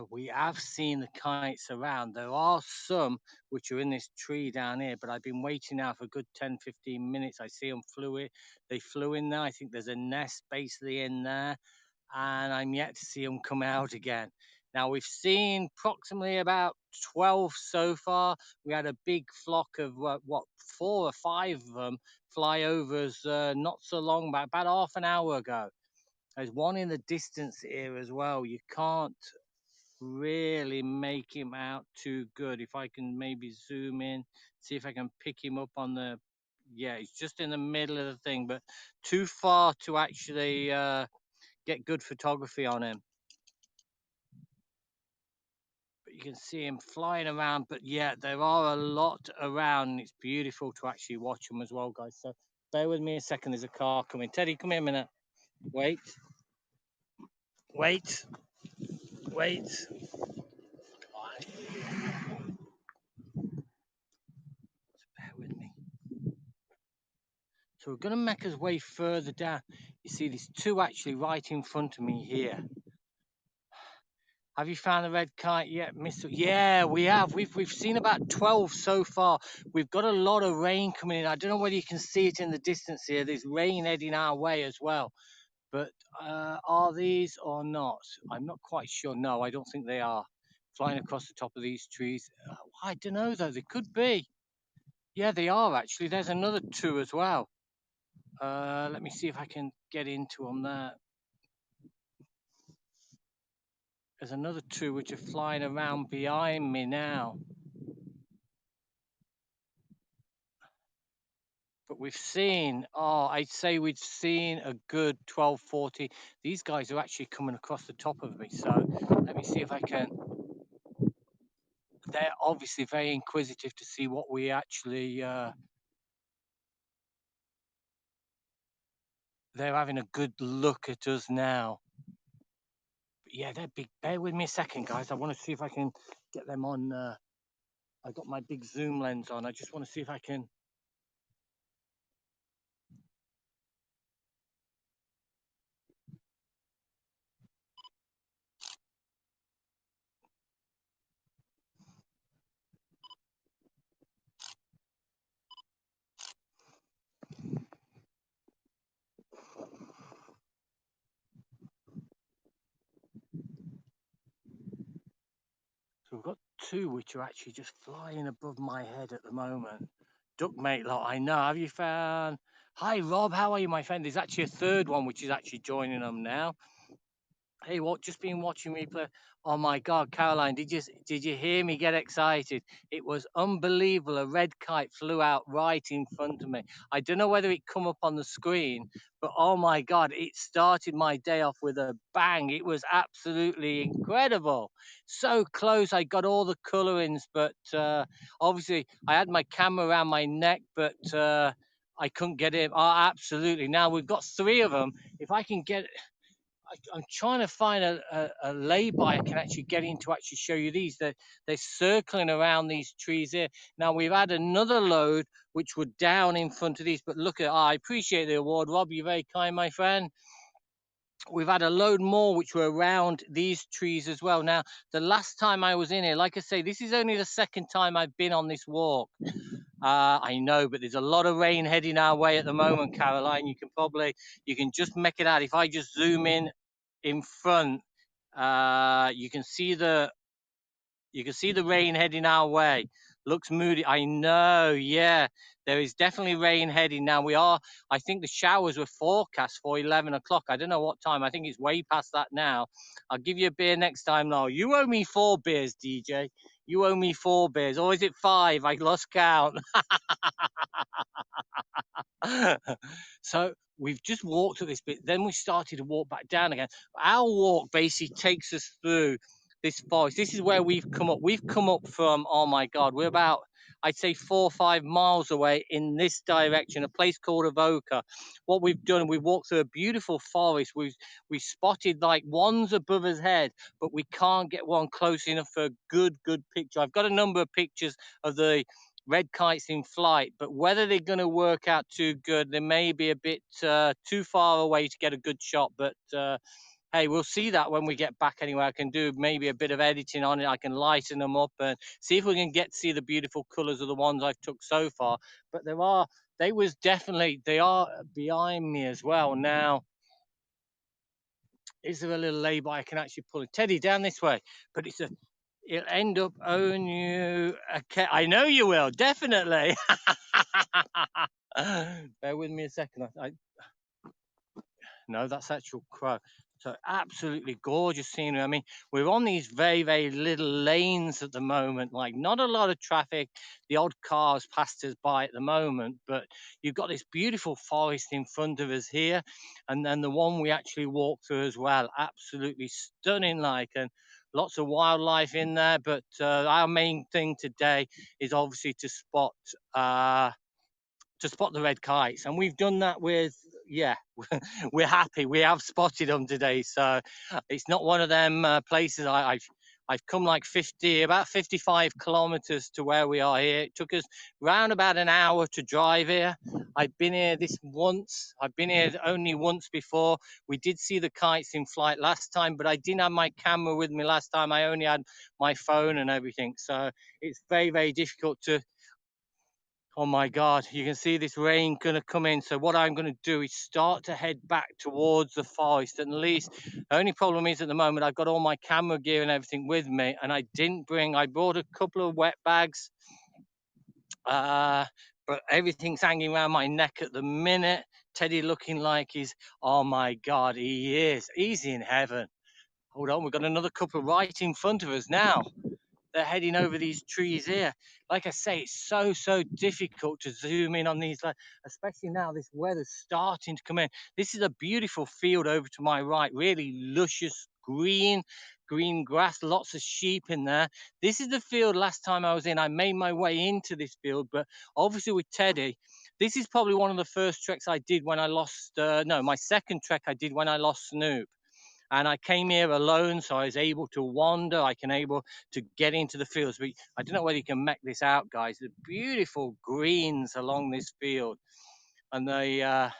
We have seen the kites around. There are some which are in this tree down here, but I've been waiting now for a good 10, 15 minutes. I see them they flew in there. I think there's a nest basically in there, and I'm yet to see them come out again. Now we've seen approximately about 12 so far. We had a big flock of what 4 or 5 of them fly over us not so long back, about half an hour ago. There's one in the distance here as well. You can't really make him out too good. If I can maybe zoom in, see if I can pick him up on the, yeah, he's just in the middle of the thing, but too far to actually get good photography on him. But you can see him flying around, but yeah, there are a lot around, and it's beautiful to actually watch them as well, guys. So bear with me a second, there's a car coming. Teddy, come here a minute. Wait, wait, wait. Bear with me. So we're going to make our way further down. You see, there's two actually right in front of me here. Have you found the red kite yet, Mr.? Yeah, we have. We've seen about 12 so far. We've got a lot of rain coming in. I don't know whether you can see it in the distance here. There's rain heading our way as well. But are these or not? I'm not quite sure. No, I don't think they are. Flying across the top of these trees. I don't know, though. They could be. Yeah, they are, actually. There's another two as well. Let me see if I can get into them there. There's another two which are flying around behind me now. But we've seen, I'd say we've seen a good 12, 40. These guys are actually coming across the top of me. So let me see if I can. They're obviously very inquisitive to see what we actually, they're having a good look at us now. But yeah, they're big. Bear with me a second, guys. I want to see if I can get them on. I got my big zoom lens on. I just want to see if I can. So we've got two which are actually just flying above my head at the moment. Duck mate lot, I know. Have you found? Hi Rob, how are you, my friend? There's actually a third one which is actually joining them now. Hey, what? Just been watching replay. Oh my God, Caroline, did you hear me get excited? It was unbelievable. A red kite flew out right in front of me. I don't know whether it come up on the screen, but oh my God, it started my day off with a bang. It was absolutely incredible. So close. I got all the colorings, but obviously I had my camera around my neck, but I couldn't get it. Oh, absolutely. Now we've got three of them. If I can get I'm trying to find a lay-by I can actually get in to actually show you these. They're circling around these trees here. Now we've had another load which were down in front of these, but look at, I appreciate the award, Rob. You're very kind, my friend. We've had a load more which were around these trees as well. Now, the last time I was in here, like I say, this is only the second time I've been on this walk. I know, but there's a lot of rain heading our way at the moment, Caroline. You can just make it out. If I just zoom in front, you can see the rain heading our way. Looks moody. I know, yeah. There is definitely rain heading now. I think the showers were forecast for 11 o'clock. I don't know what time. I think it's way past that now. I'll give you a beer next time, though. You owe me 4 beers, DJ. You owe me 4 beers. Or is it 5? I lost count. So we've just walked at this bit. Then we started to walk back down again. Our walk basically takes us through this forest. This is where we've come up. We've come up from, oh my God, we're about, I'd say 4 or 5 miles away in this direction, a place called Avoca. What we've done, we've walked through a beautiful forest. We spotted like ones above his head, but we can't get one close enough for a good picture. I've got a number of pictures of the red kites in flight, but whether they're going to work out too good, they may be a bit too far away to get a good shot. But hey, we'll see that when we get back anyway. I can do maybe a bit of editing on it. I can lighten them up and see if we can get to see the beautiful colors of the ones I've took so far. But they are behind me as well. Now, is there a little lay-by I can actually pull it? Teddy, down this way. But it'll end up owing you I know you will, definitely. Bear with me a second. No, that's actual crow. So absolutely gorgeous scenery. I mean, we're on these very, very little lanes at the moment, like not a lot of traffic. The odd cars passed us by at the moment, but you've got this beautiful forest in front of us here. And then the one we actually walked through as well, absolutely stunning, like, and lots of wildlife in there. But our main thing today is obviously to spot the red kites, and we've done that with, yeah, we're happy we have spotted them today. So it's not one of them places. I've come like about 55 kilometers to where we are here. It took us round about an hour to drive here. I've been here only once before. We did see the kites in flight last time, but I didn't have my camera with me last time. I only had my phone and everything, so it's very, very difficult to. Oh my God, you can see this rain gonna come in. So what I'm gonna do is start to head back towards the forest. At least the only problem is at the moment, I've got all my camera gear and everything with me, and I brought a couple of wet bags, but everything's hanging around my neck at the minute. Teddy looking like oh my God, he's in heaven. Hold on, we've got another couple right in front of us now. They're heading over these trees here. Like I say, it's so difficult to zoom in on these, especially now this weather's starting to come in. This is a beautiful field over to my right, really luscious green grass, lots of sheep in there. This is the field last time I was in. I made my way into this field, but obviously with Teddy, this is probably one of the first treks I did when I lost, my second trek I did when I lost Snoop. And I came here alone, so I was able to wander. Able to get into the fields. But I don't know whether you can make this out, guys. The beautiful greens along this field, and and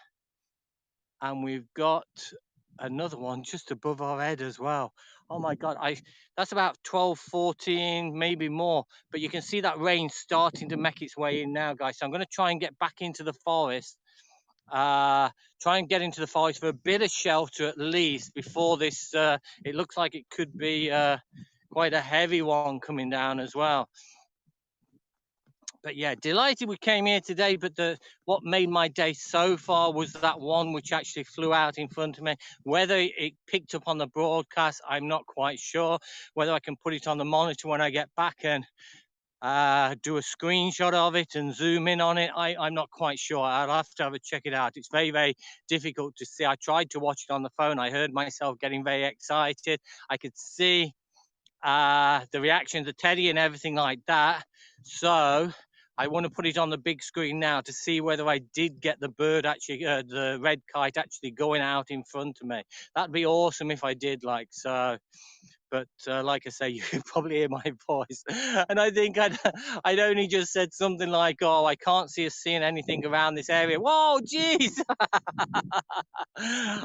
we've got another one just above our head as well. Oh my God, that's about 12, 14, maybe more. But you can see that rain starting to make its way in now, guys. So I'm going to try and get back into the forest. Try and get into the forest for a bit of shelter at least before this. It looks like it could be quite a heavy one coming down as well. But yeah, delighted we came here today. But what made my day so far was that one which actually flew out in front of me. Whether it picked up on the broadcast, I'm not quite sure. Whether I can put it on the monitor when I get back and do a screenshot of it and zoom in on it, I'm not quite sure. I'll have to check it out. It's very, very difficult to see. I tried to watch it on the phone. I heard myself getting very excited. I could see the reactions of Teddy and everything like that. So I want to put it on the big screen now to see whether I did get the bird actually, the red kite actually going out in front of me. That'd be awesome if I did, like so. But like I say, you can probably hear my voice. And I think I'd only just said something like, oh, I can't see us seeing anything around this area. Whoa, geez.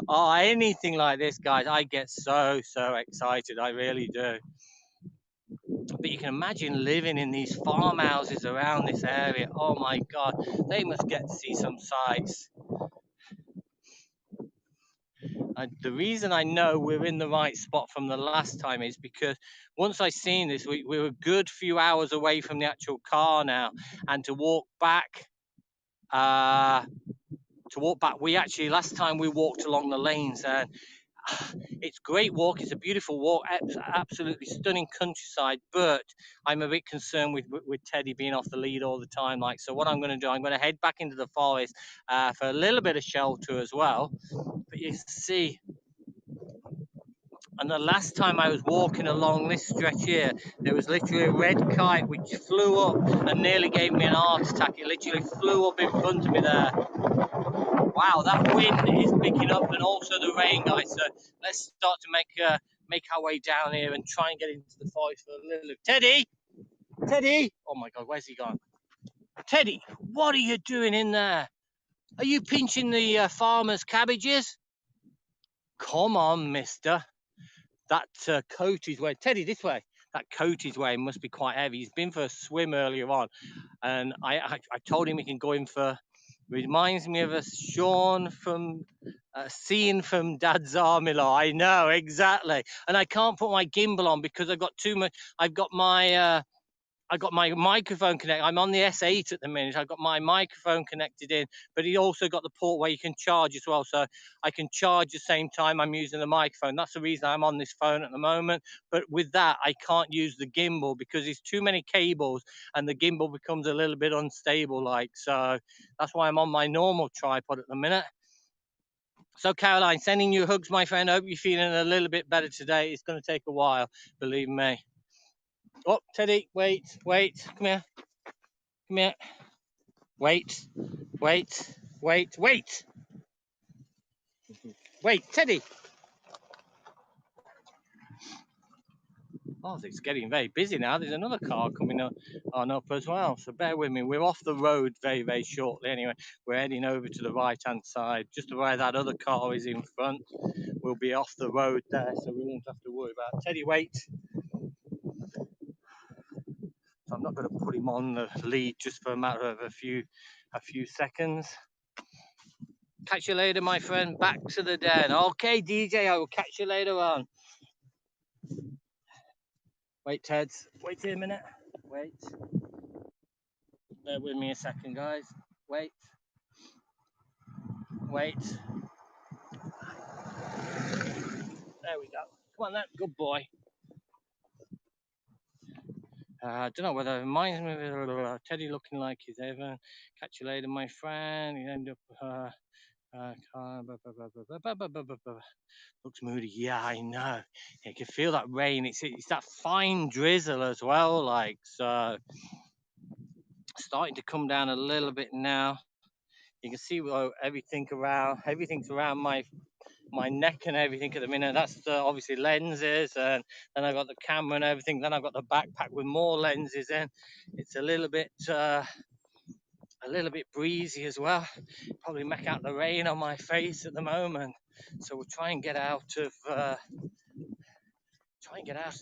Oh, anything like this, guys, I get so excited. I really do. But you can imagine living in these farmhouses around this area. Oh my God, they must get to see some sights. The reason I know we're in the right spot from the last time is because once I seen this, we were a good few hours away from the actual car now, and to walk back, we actually last time we walked along the lanes, and it's great walk. It's a beautiful walk, absolutely stunning countryside. But I'm a bit concerned with Teddy being off the lead all the time. Like, so what I'm going to do, I'm going to head back into the forest for a little bit of shelter as well. But you see. And the last time I was walking along this stretch here, there was literally a red kite which flew up and nearly gave me an heart attack. It literally flew up in front of me there. Wow, that wind is picking up and also the rain, guys. So let's start to make our way down here and try and get into the forest for a little. Teddy! Teddy! Oh my God, where's he gone? Teddy, what are you doing in there? Are you pinching the farmer's cabbages? Come on, mister. That coat is wearing. Teddy, this way. That coat he's wearing must be quite heavy. He's been for a swim earlier on, and I told him he can go in for. Reminds me of a Sean from a scene from Dad's Army Law. I know exactly, and I can't put my gimbal on because I've got too much. I've got my microphone connected. I'm on the S8 at the minute. I've got my microphone connected in, but he also got the port where you can charge as well. So I can charge the same time I'm using the microphone. That's the reason I'm on this phone at the moment. But with that, I can't use the gimbal because there's too many cables and the gimbal becomes a little bit unstable like. So that's why I'm on my normal tripod at the minute. So Caroline, sending you hugs, my friend. I hope you're feeling a little bit better today. It's going to take a while, believe me. Oh, Teddy, wait, come here. Come here. Wait, wait, wait, wait. Wait, Teddy. Oh, it's getting very busy now. There's another car coming on up as well. So bear with me. We're off the road very, very shortly. Anyway, we're heading over to the right-hand side. Just where that other car is in front, we'll be off the road there, so we won't have to worry about it. Teddy, wait. So I'm not going to put him on the lead just for a matter of a few seconds. Catch you later, my friend. Back to the den. Okay, DJ, I will catch you later on. Wait, Teds. Wait here a minute. Wait. Bear with me a second, guys. Wait. Wait. There we go. Come on, then. Good boy. I don't know whether it reminds me of Teddy looking like he's ever. Catch you later, my friend. You end up. Looks moody. Yeah, I know. You can feel that rain. It's that fine drizzle as well. Like so, starting to come down a little bit now. You can see everything's around my neck and everything at the minute. That's obviously lenses, and then I've got the camera and everything. Then I've got the backpack with more lenses in. It's a little bit breezy as well. Probably make out the rain on my face at the moment. So we'll try and get out of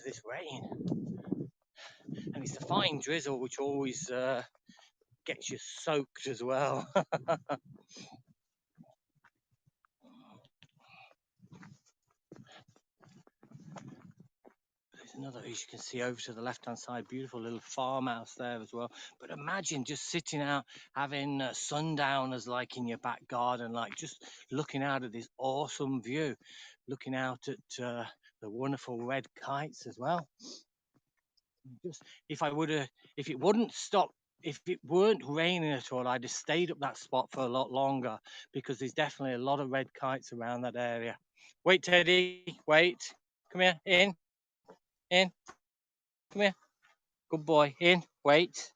this rain. And it's the fine drizzle which always gets you soaked as well. There's another, as you can see over to the left hand side, beautiful little farmhouse there as well. But imagine just sitting out having sundowners like in your back garden, like just looking out at this awesome view, looking out at the wonderful red kites as well. Just if it weren't raining at all, I'd have stayed up that spot for a lot longer because there's definitely a lot of red kites around that area. Wait, Teddy, wait. Come here, in. Come here. Good boy, in. Wait.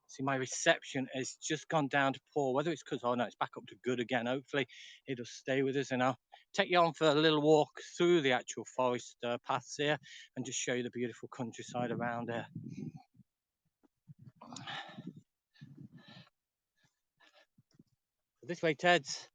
See, my reception has just gone down to poor. Whether it's because, oh no, it's back up to good again. Hopefully it'll stay with us, and I'll take you on for a little walk through the actual forest paths here and just show you the beautiful countryside around here. This way, Teds.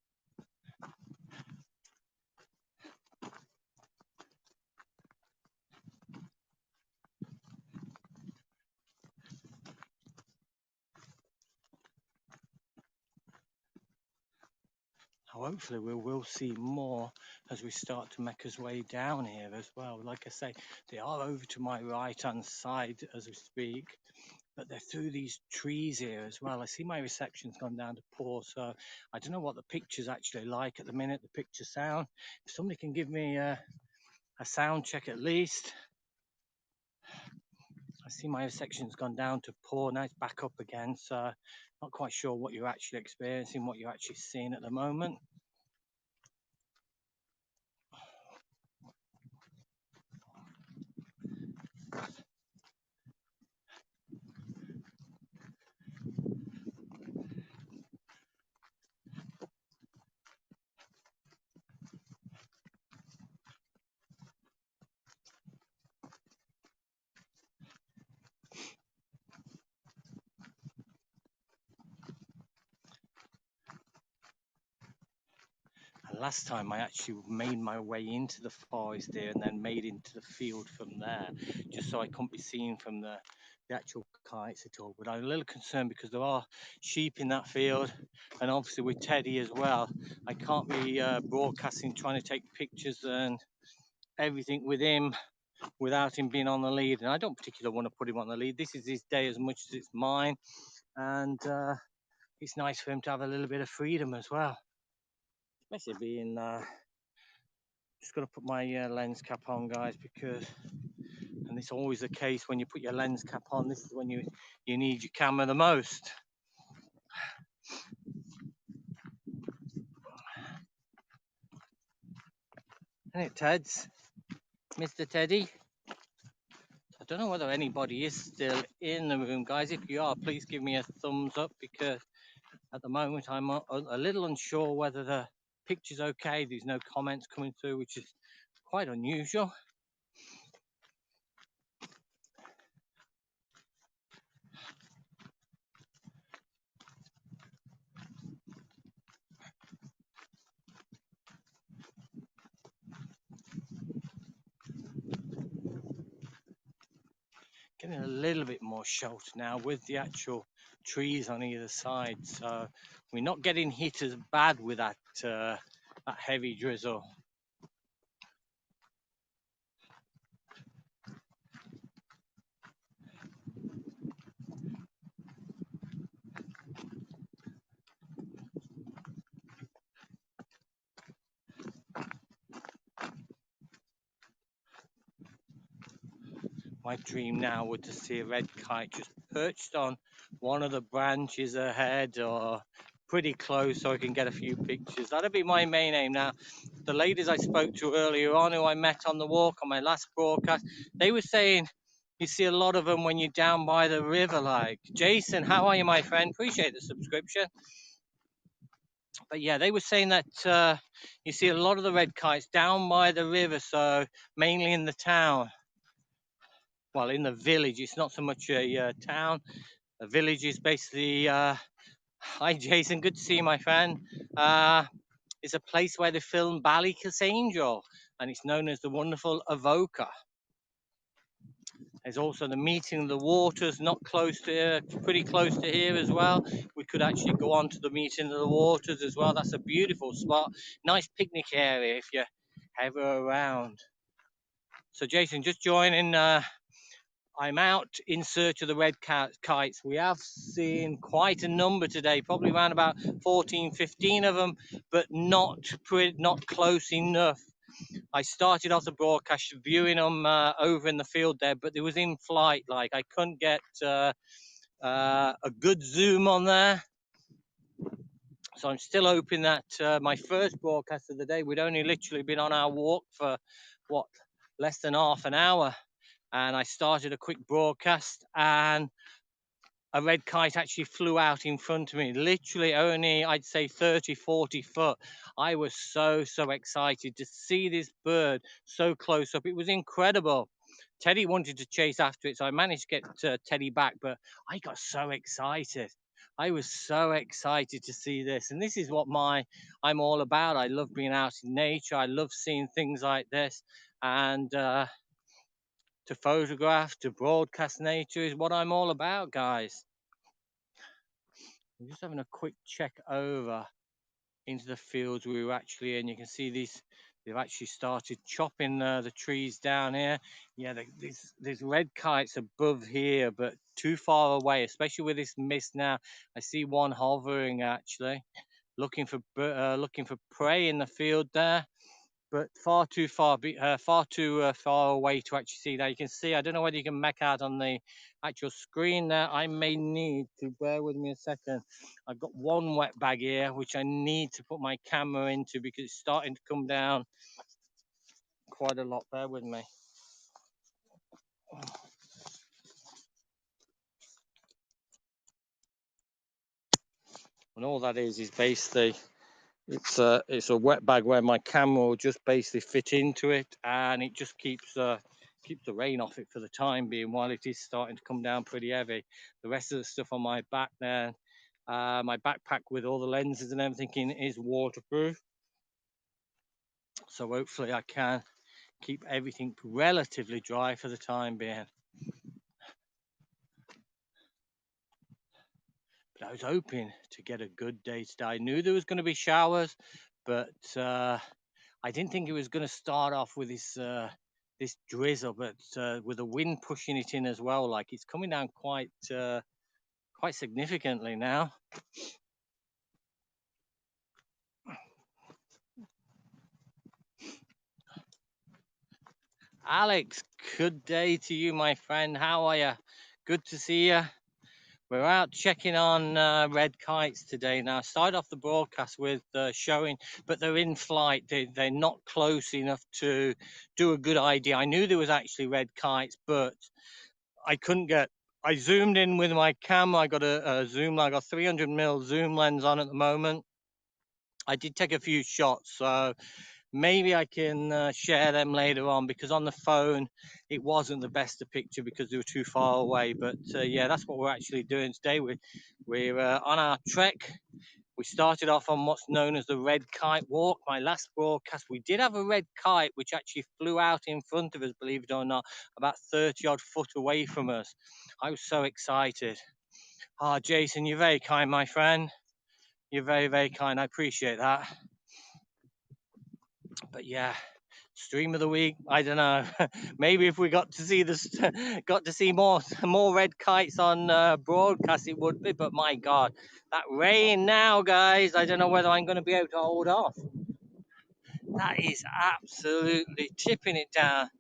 Hopefully we will see more as we start to make our way down here as well. Like I say, they are over to my right hand side as we speak, but they're through these trees here as well. I see my reception's gone down to poor, so I don't know what the picture's actually like at the minute, the picture sound. If somebody can give me a sound check at least. I see my section's gone down to poor, now it's back up again, so not quite sure what you're actually experiencing, what you're actually seeing at the moment. last time I actually made my way into the forest there and then made into the field from there, just so I couldn't be seen from the actual kites at all. But I'm a little concerned because there are sheep in that field, and obviously with Teddy as well, I can't be broadcasting, trying to take pictures and everything with him without him being on the lead. And I don't particularly want to put him on the lead. This is his day as much as it's mine, and it's nice for him to have a little bit of freedom as well. Especially being, just got to put my lens cap on, guys, because, and it's always the case when you put your lens cap on, this is when you need your camera the most. Isn't it, Teds? Mr. Teddy? I don't know whether anybody is still in the room, guys. If you are, please give me a thumbs up, because at the moment I'm a little unsure whether the picture's okay. There's no comments coming through, which is quite unusual. Getting a little bit more shelter now with the actual trees on either side, so we're not getting hit as bad with that heavy drizzle. My dream now would to see a red kite just perched on one of the branches ahead or pretty close, so I can get a few pictures. That'd be my main aim. Now, the ladies I spoke to earlier on, who I met on the walk on my last broadcast, they were saying you see a lot of them when you're down by the river. Like, Jason, how are you, my friend? Appreciate the subscription. But yeah, they were saying that you see a lot of the red kites down by the river, so mainly in the town. Well, in the village. It's not so much a town. A village is basically, hi Jason, good to see you, my friend. It's a place where they film Ballycus Angel, and it's known as the wonderful Avoca. There's also the Meeting of the Waters, not close to, pretty close to here as well. We could actually go on to the Meeting of the Waters as well. That's a beautiful spot. Nice picnic area if you're ever around. So Jason, just joining. I'm out in search of the red kites. We have seen quite a number today, probably around about 14, 15 of them, but not close enough. I started off the broadcast viewing them over in the field there, but they was in flight. Like, I couldn't get a good zoom on there. So I'm still hoping that my first broadcast of the day, we'd only literally been on our walk for, what, less than half an hour. And I started a quick broadcast, and a red kite actually flew out in front of me, literally only, I'd say 30, 40 foot. I was so excited to see this bird so close up. It was incredible. Teddy wanted to chase after it, so I managed to get Teddy back, but I got so excited. I was so excited to see this, and this is what I'm all about. I love being out in nature. I love seeing things like this, and to photograph, to broadcast nature is what I'm all about, guys. I'm just having a quick check over into the fields we were actually in. You can see they've actually started chopping the trees down here. Yeah, there's red kites above here, but too far away, especially with this mist now. I see one hovering actually, looking for prey in the field there, but far too far away to actually see that. You can see, I don't know whether you can make out on the actual screen there. I may need to, bear with me a second. I've got one wet bag here which I need to put my camera into because it's starting to come down quite a lot. Bear with me. And all that is basically, it's a wet bag where my camera will just basically fit into it, and it just keeps the rain off it for the time being while it is starting to come down pretty heavy. The rest of the stuff on my back there, my backpack with all the lenses and everything in, is waterproof. So hopefully I can keep everything relatively dry for the time being. But I was hoping to get a good day today. I knew there was going to be showers, but I didn't think it was going to start off with this drizzle, but with the wind pushing it in as well, like it's coming down quite significantly now. Alex, good day to you, my friend. How are you? Good to see you. We're out checking on red kites today. Now, I started off the broadcast with showing, but they're in flight. They're not close enough to do a good idea. I knew there was actually red kites, but I couldn't get. I zoomed in with my camera. I got a zoom. I got 300mm zoom lens on at the moment. I did take a few shots, so maybe I can share them later on, because on the phone it wasn't the best of picture because they were too far away. But yeah, that's what we're actually doing today. We're on our trek. We started off on what's known as the Red Kite Walk. My last broadcast, we did have a red kite which actually flew out in front of us, believe it or not, about 30 odd foot away from us. I was so excited. Ah, Jason, you're very kind, my friend. You're very, very kind. I appreciate that. But yeah, stream of the week, I don't know. Maybe if we got to see this, got to see more red kites on broadcast, it would be. But my God, that rain now, guys, I don't know whether I'm going to be able to hold off. That is absolutely tipping it down.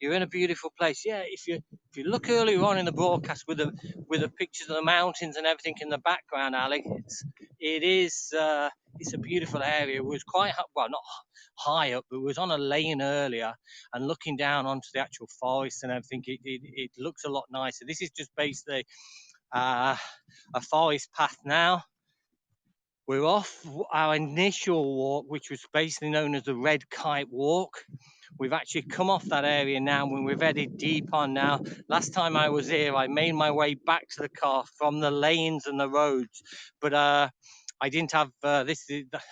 You're in a beautiful place. Yeah, if you look earlier on in the broadcast with the pictures of the mountains and everything in the background, Alex, it's a beautiful area. It was quite well, not high up, but it was on a lane earlier, and looking down onto the actual forest and everything, it looks a lot nicer. This is just basically a forest path now. We're off our initial walk, which was basically known as the Red Kite Walk. We've actually come off that area now when we're very deep on now. Last time I was here, I made my way back to the car from the lanes and the roads, but I didn't have this.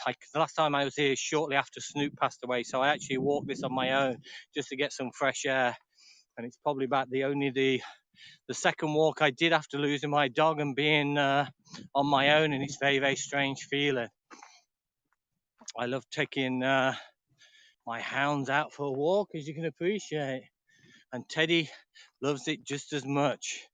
Like the last time I was here, shortly after Snoop passed away, so I actually walked this on my own just to get some fresh air. And it's probably about the second walk I did after losing my dog and being on my own, and it's very, very strange feeling. I love taking my hounds out for a walk, as you can appreciate, and Teddy loves it just as much.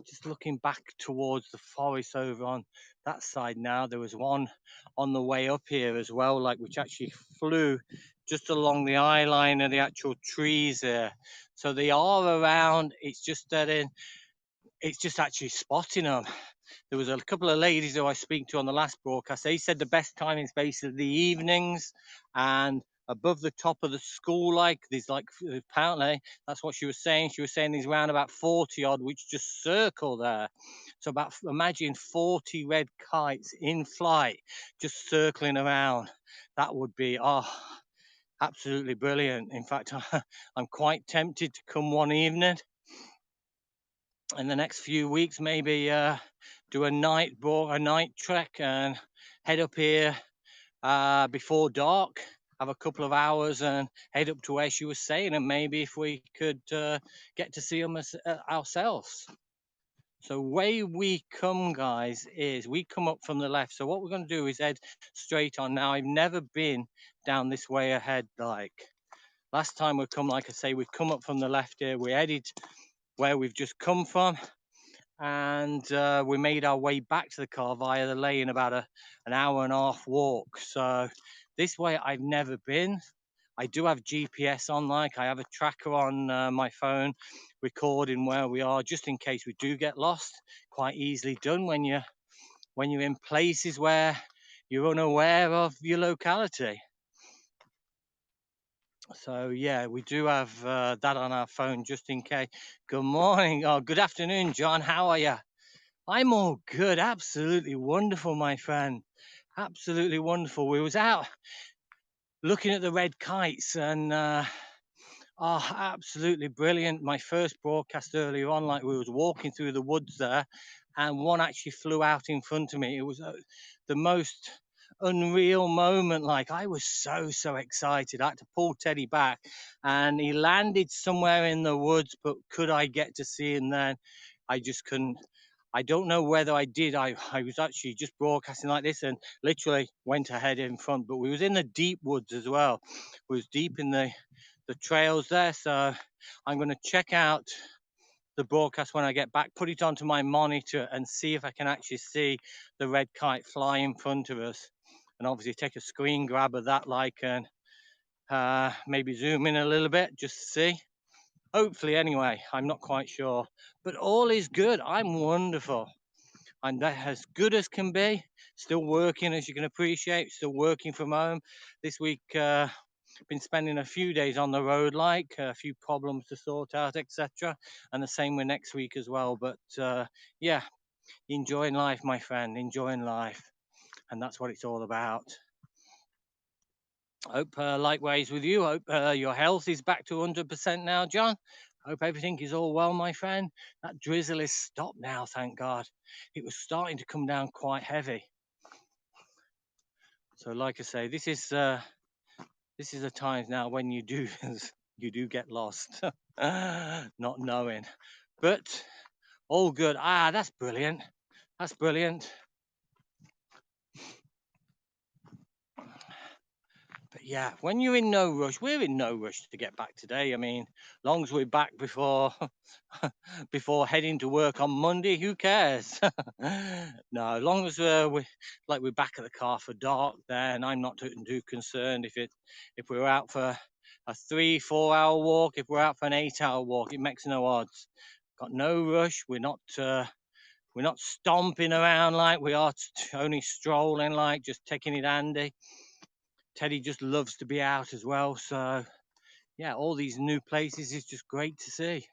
Just looking back towards the forest over on that side now, there was one on the way up here as well, like which actually flew just along the eye line of the actual trees there. So they are around. It's just that it's just actually spotting them. There was a couple of ladies who I speak to on the last broadcast. They said the best time is basically the evenings and above the top of the school, like there's like, apparently that's what she was saying. She was saying there's around about 40 odd which just circle there. So about, imagine 40 red kites in flight just circling around. That would be absolutely brilliant. In fact, I'm quite tempted to come one evening in the next few weeks, maybe do a night trek and head up here before dark, have a couple of hours and head up to where she was saying, and maybe if we could get to see them ourselves. So way we come, guys, is we come up from the left. So what we're going to do is head straight on. Now, I've never been down this way ahead. Like last time we come, like I say, we've come up from the left here. We headed where we've just come from, and we made our way back to the car via the lane, about an hour and a half walk. So this way I've never been. I do have GPS on, like I have a tracker on my phone recording where we are, just in case we do get lost. Quite easily done when you're in places where you're unaware of your locality. So yeah, we do have that on our phone just in case. Good morning, or good afternoon, John. How are you? I'm all good. Absolutely wonderful, my friend. Absolutely wonderful. We was out looking at the red kites, and absolutely brilliant. My first broadcast earlier on, like we was walking through the woods there, and one actually flew out in front of me. It was the most unreal moment. Like, I was so excited. I had to pull Teddy back, and he landed somewhere in the woods, but could I get to see him then? I just couldn't. I don't know whether I did. I was actually just broadcasting like this and literally went ahead in front, but we was in the deep woods as well. We was deep in the trails there. So I'm going to check out the broadcast when I get back, put it onto my monitor and see if I can actually see the red kite fly in front of us, and obviously take a screen grab of that, like, and maybe zoom in a little bit just to see. Hopefully, anyway, I'm not quite sure, but all is good. I'm wonderful. I'm as good as can be. Still working, as you can appreciate, still working from home. This week, been spending a few days on the road, like a few problems to sort out, etc. And the same with next week as well. But yeah, enjoying life, my friend, enjoying life. And that's what it's all about. Hope likewise with you. Hope your health is back to 100% now, John. Hope everything is all well, my friend. That drizzle is stopped now, thank God. It was starting to come down quite heavy. So, like I say, this is the times now when you do you do get lost, not knowing. But all good. That's brilliant. That's brilliant. But yeah, when you're in no rush, we're in no rush to get back today. I mean, long as we're back before before heading to work on Monday, who cares? No, as long as we're back at the car for dark there, and I'm not too concerned if we're out for a 3-4 hour walk, if we're out for an 8-hour walk, it makes no odds. Got no rush. We're not stomping around like we are, only strolling, like just taking it handy. Teddy just loves to be out as well. So yeah, all these new places is just great to see.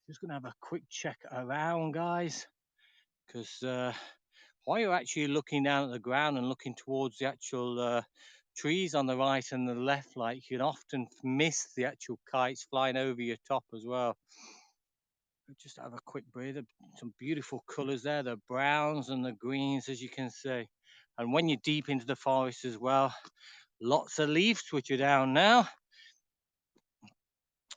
Just gonna have a quick check around, guys, because while you're actually looking down at the ground and looking towards the actual trees on the right and the left, like, you can often miss the actual kites flying over your top as well. Just have a quick breather. Some beautiful colors there, the browns and the greens, as you can see. And when you're deep into the forest as well, lots of leaf switcher down now.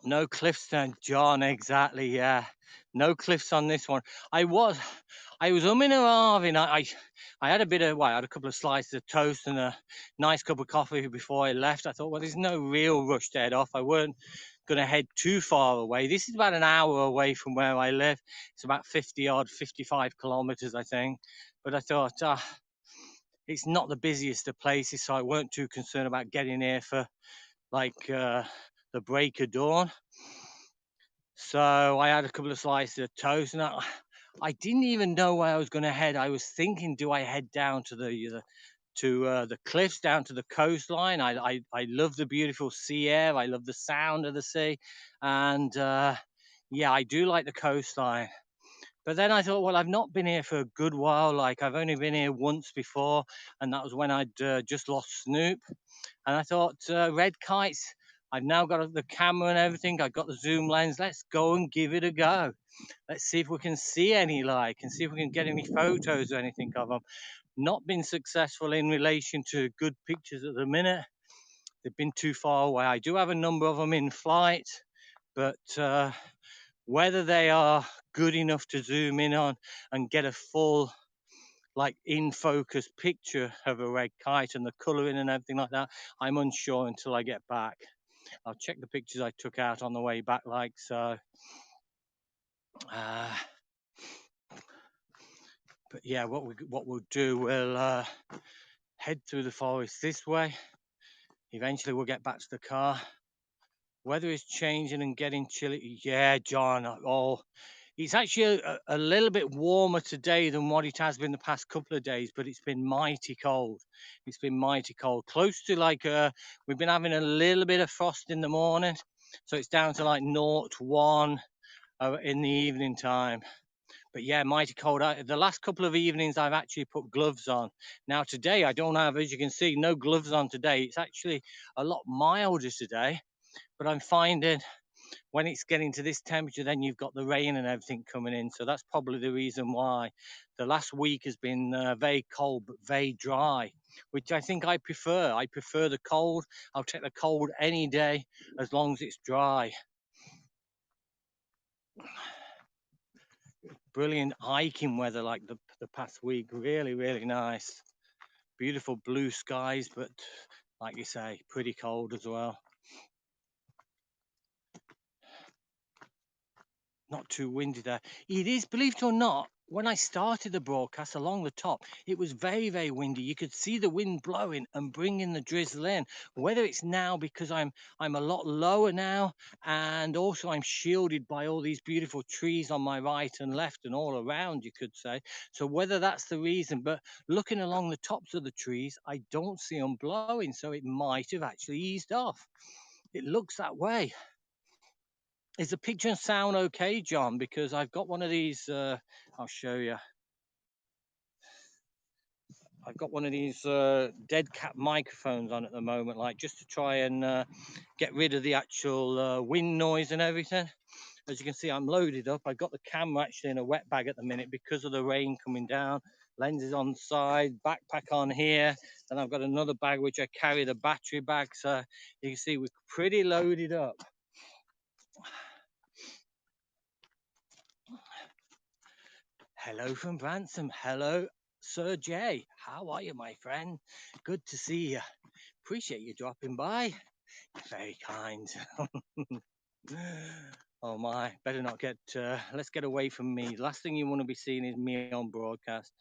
No cliffs down, John, exactly, yeah. No cliffs on this one. I was umming and ahhing. I had a bit of, well, I had a couple of slices of toast and a nice cup of coffee before I left. I thought, well, there's no real rush to head off. I weren't going to head too far away. This is about an hour away from where I live. It's about 55 kilometers, I think. But I thought, it's not the busiest of places, so I weren't too concerned about getting here for like the break of dawn. So I had a couple of slices of toast, and I didn't even know where I was going to head. I was thinking, do I head down to the cliffs, down to the coastline? I love the beautiful sea air. I love the sound of the sea, and yeah, I do like the coastline. But then I thought, well, I've not been here for a good while. Like, I've only been here once before, and that was when I'd just lost Snoop. And I thought, red kites, I've now got the camera and everything. I've got the zoom lens. Let's go and give it a go. Let's see if we can see any, like, and see if we can get any photos or anything of them. Not been successful in relation to good pictures at the minute. They've been too far away. I do have a number of them in flight, but whether they are good enough to zoom in on and get a full, like, in focus picture of a red kite and the colouring and everything like that, I'm unsure until I get back. I'll check the pictures I took out on the way back, like so. But yeah, what we'll do, we'll head through the forest this way. Eventually we'll get back to the car. Weather is changing and getting chilly. Yeah, John. Oh, it's actually a little bit warmer today than what it has been the past couple of days, but it's been mighty cold. It's been mighty cold. Close to, like, we've been having a little bit of frost in the morning, so it's down to like 0 to 1 in the evening time. But yeah, mighty cold. The last couple of evenings I've actually put gloves on. Now today I don't have, as you can see, no gloves on today. It's actually a lot milder today, but I'm finding when it's getting to this temperature, then you've got the rain and everything coming in. So that's probably the reason why the last week has been very cold but very dry, which I think I prefer. I prefer the cold. I'll take the cold any day as long as it's dry. Brilliant hiking weather like the past week. Really, really nice. Beautiful blue skies, but like you say, pretty cold as well. Not too windy there. It is, believe it or not, when I started the broadcast along the top, it was very, very windy. You could see the wind blowing and bringing the drizzle in. Whether it's now because I'm a lot lower now, and also I'm shielded by all these beautiful trees on my right and left and all around, you could say. So whether that's the reason, but looking along the tops of the trees, I don't see them blowing. So it might have actually eased off. It looks that way. Is the picture and sound okay, John? Because I've got one of these, I'll show you. I've got one of these dead cat microphones on at the moment, like just to try and get rid of the actual wind noise and everything. As you can see, I'm loaded up. I've got the camera actually in a wet bag at the minute because of the rain coming down. Lenses on the side, backpack on here, and I've got another bag which I carry the battery bag. So you can see we're pretty loaded up. Hello from Branson. Hello, Sir Jay. How are you, my friend? Good to see you. Appreciate you dropping by. Very kind. Oh my, better not get, let's get away from me. Last thing you want to be seeing is me on broadcast.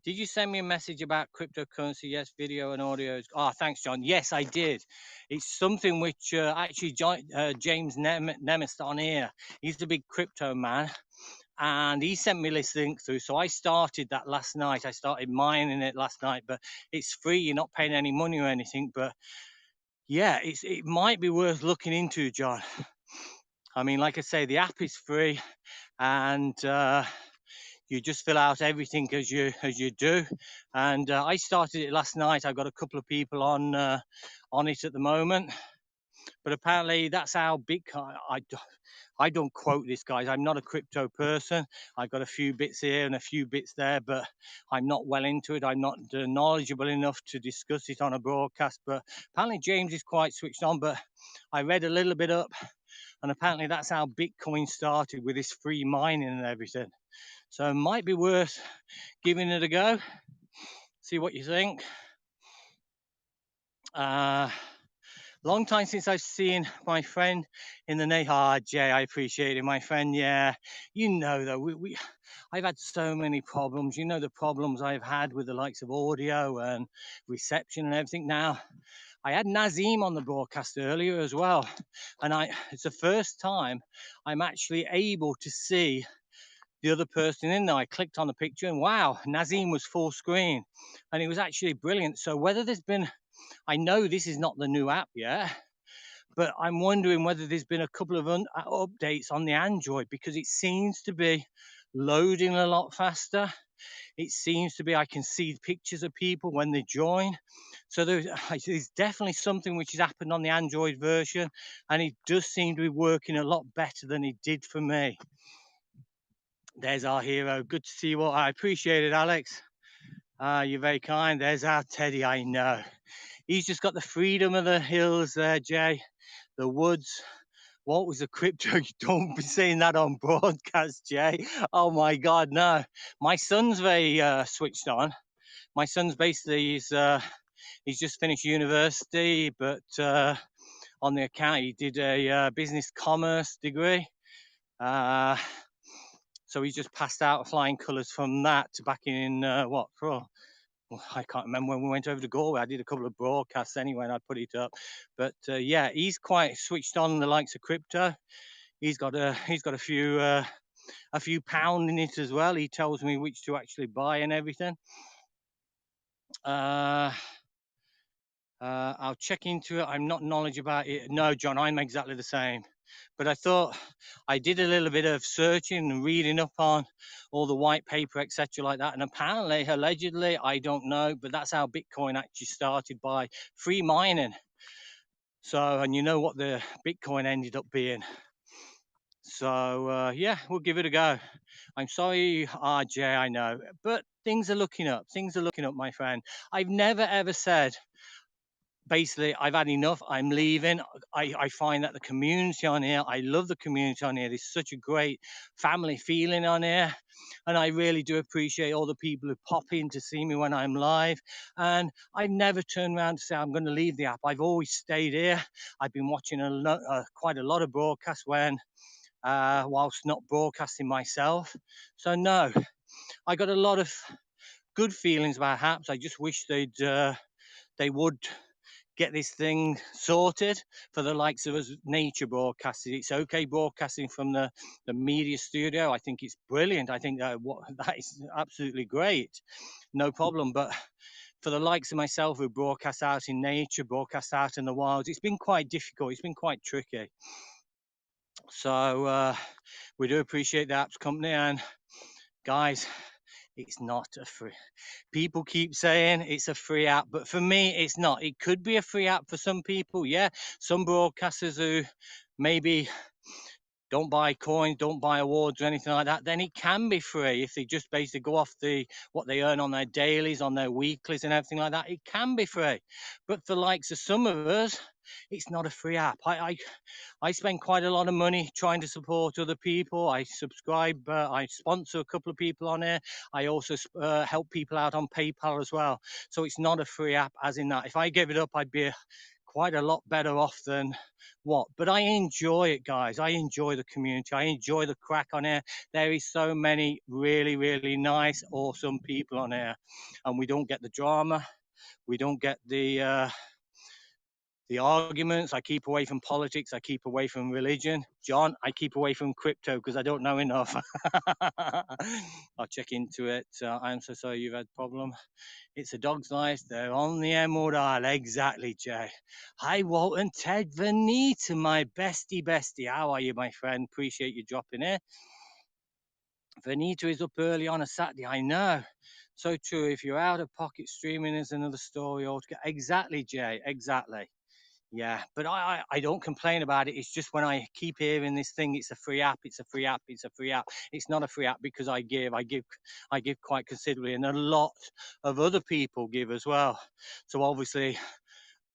Did you send me a message about cryptocurrency? Yes, video and audio. Oh, thanks, John. Yes, I did. It's something which actually James Nemist on here, he's the big crypto man. And he sent me this link through. So I started that last night. I started mining it last night, but it's free. You're not paying any money or anything. But yeah, it might be worth looking into, John. I mean, like I say, the app is free, and you just fill out everything as you do. And I started it last night. I've got a couple of people on it at the moment. But apparently that's how Bitcoin. I don't quote this, guys. I'm not a crypto person. I've got a few bits here and a few bits there, but I'm not well into it. I'm not knowledgeable enough to discuss it on a broadcast. But apparently James is quite switched on. But I read a little bit up, and apparently that's how Bitcoin started, with this free mining and everything. So it might be worth giving it a go. See what you think. Long time since I've seen my friend in the name. Ah, Jay, I appreciate it, my friend. Yeah, you know, though, I've had so many problems. You know, the problems I've had with the likes of audio and reception and everything. Now, I had Nazim on the broadcast earlier as well, and it's the first time I'm actually able to see the other person in there. I clicked on the picture, and wow, Nazim was full screen, and it was actually brilliant. So whether there's been, I know this is not the new app yet, but I'm wondering whether there's been a couple of updates on the Android, because it seems to be loading a lot faster. It seems to be, I can see pictures of people when they join. So there's definitely something which has happened on the Android version, and it does seem to be working a lot better than it did for me. There's our hero. Good to see you all. I appreciate it, Alex. You're very kind. There's our Teddy. I know. He's just got the freedom of the hills there, Jay. The woods. What was the crypto? You don't be saying that on broadcast, Jay. Oh my God, no. My son's very switched on. My son's basically, he's just finished university, but on the account, he did a business commerce degree. So he just passed out flying colours from that to back in I can't remember when we went over to Galway. I did a couple of broadcasts anyway, and I put it up. But yeah, he's quite switched on the likes of crypto. He's got a few pound in it as well. He tells me which to actually buy and everything. I'll check into it. I'm not knowledgeable about it. No, John, I'm exactly the same. But I thought I did a little bit of searching and reading up on all the white paper, etc., like that. And apparently, allegedly, I don't know, but that's how Bitcoin actually started, by free mining. So, and you know what the Bitcoin ended up being. So, yeah, we'll give it a go. I'm sorry, RJ, I know, but things are looking up. Things are looking up, my friend. I've never ever said, basically, I've had enough, I'm leaving. I find that the community on here, I love the community on here. There's such a great family feeling on here. And I really do appreciate all the people who pop in to see me when I'm live. And I've never turned around to say I'm going to leave the app. I've always stayed here. I've been watching quite a lot of broadcasts whilst not broadcasting myself. So no, I got a lot of good feelings about apps. I just wish they would get this thing sorted for the likes of us nature broadcasting. It's okay broadcasting from the media studio. I think it's brilliant. I think that is absolutely great. No problem. But for the likes of myself who broadcast out in nature, broadcast out in the wilds, it's been quite difficult. It's been quite tricky. So we do appreciate the apps company, and guys, it's not a free. People keep saying it's a free app, but for me, it's not. It could be a free app for some people. Yeah, some broadcasters who maybe don't buy coins, don't buy awards or anything like that, then it can be free if they just basically go off what they earn on their dailies, on their weeklies and everything like that. It can be free. But for likes of some of us, it's not a free app. I spend quite a lot of money trying to support other people. I subscribe, I sponsor a couple of people on here. I also help people out on PayPal as well. So it's not a free app as in that. If I gave it up, I'd be quite a lot better off than what. But I enjoy it, guys. I enjoy the community. I enjoy the crack on here. There is so many really, really nice, awesome people on here. And we don't get the drama. We don't get the arguments. I keep away from politics. I keep away from religion. John, I keep away from crypto because I don't know enough. I'll check into it. I'm so sorry you've had a problem. It's a dog's life. They're on the Emerald Isle. Exactly, Jay. Hi, Walt and Ted Venita, my bestie. How are you, my friend? Appreciate you dropping in. Venita is up early on a Saturday. I know. So true. If you're out of pocket, streaming is another story altogether. Exactly, Jay. Exactly. Yeah, but I don't complain about it. It's just when I keep hearing this thing, it's a free app, it's a free app, it's a free app. It's not a free app because I give quite considerably, and a lot of other people give as well. So obviously,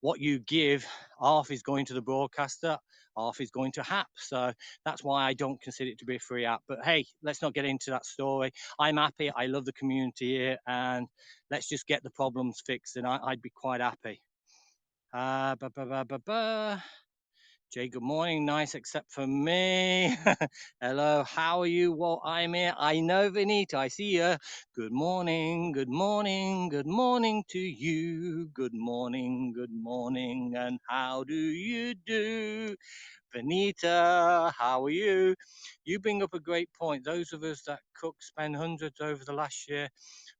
what you give, half is going to the broadcaster, half is going to app. So that's why I don't consider it to be a free app. But hey, let's not get into that story. I'm happy. I love the community here, and let's just get the problems fixed, and I'd be quite happy. Ba, ba, ba, ba, ba. Jay, good morning. Nice, except for me. Hello, how are you? Well, I'm here. I know, Vinita. I see you. Good morning, good morning, good morning to you. Good morning, and how do you do? Benita, how are you? You bring up a great point. Those of us that cook spend hundreds over the last year.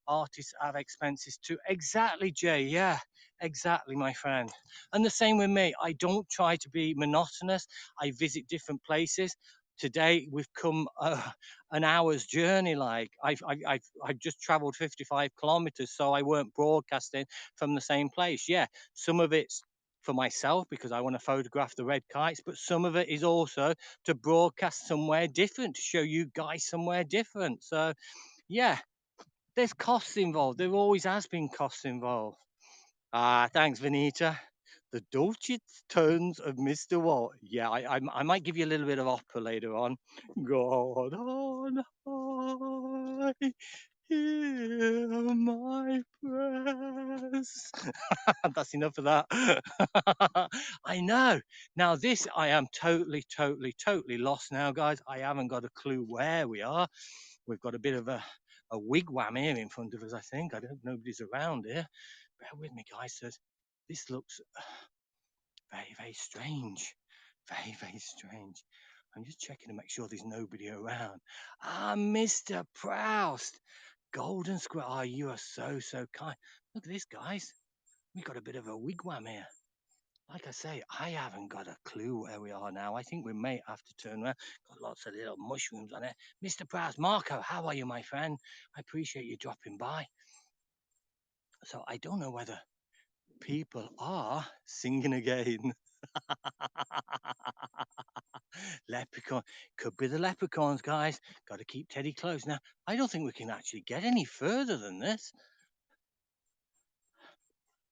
Artists have expenses too. Exactly, Jay. Yeah, exactly, my friend. And the same with me. I don't try to be monotonous. I visit different places. Today we've come an hour's journey. Like I've just travelled 55 kilometers, so I weren't broadcasting from the same place. Yeah, some of it's for myself because I want to photograph the red kites, but some of it is also to broadcast somewhere different, to show you guys somewhere different. So yeah, there's costs involved. There always has been costs involved. Thanks, Venita. The dulcet tones of Mr. Walt. Yeah, I might give you a little bit of opera later on. God on high, hear my prayers. That's enough of that. I know. Now, this, I am totally lost now, guys. I haven't got a clue where we are. We've got a bit of a wigwam here in front of us, I think. I don't nobody's around here. Bear with me, guys. This looks very strange. Very strange. I'm just checking to make sure there's nobody around. Mr. Proust. Golden Square. Oh, you are so kind. Look at this, guys. We got a bit of a wigwam here. Like I say, I haven't got a clue where we are now. I think we may have to turn around. Got lots of little mushrooms on it. Mr. Proust, Marco, how are you, my friend? I appreciate you dropping by. So I don't know whether people are singing again. Leprechaun. Could be the leprechauns, guys. Got to keep Teddy close. Now, I don't think we can actually get any further than this.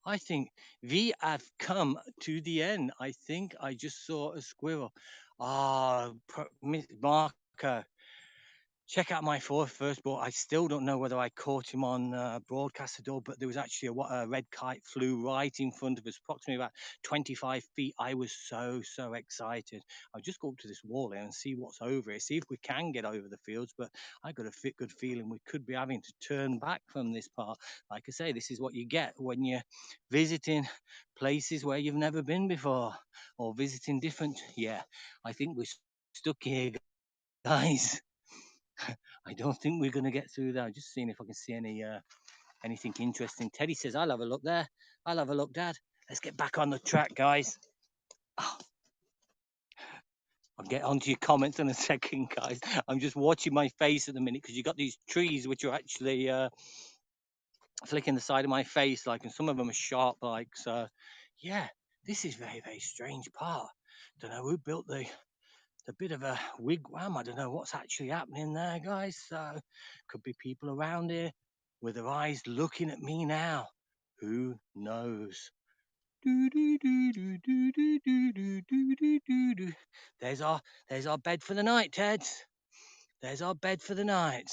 I think we have come to the end. I think I just saw a squirrel. Ah, Marco, check out my first ball. I still don't know whether I caught him on broadcast at all, but there was actually a red kite flew right in front of us, approximately about 25 feet. I was so excited. I'll just go up to this wall here and see what's over it, see if we can get over the fields. But I got a good feeling we could be having to turn back from this part. Like I say, this is what you get when you're visiting places where you've never been before, or visiting different. Yeah, I think we're stuck here, guys. I don't think we're going to get through that. I'm just seeing if I can see anything interesting. Teddy says, I'll have a look there. I'll have a look, Dad. Let's get back on the track, guys. Oh, I'll get onto your comments in a second, guys. I'm just watching my face at the minute because you got these trees which are actually flicking the side of my face, like, and some of them are sharp, like. So, yeah, this is very strange part. Don't know who built the bit of a wigwam. I don't know what's actually happening there, guys. So could be people around here with their eyes looking at me now. Who knows? There's our bed for the night, Ted. There's our bed for the night.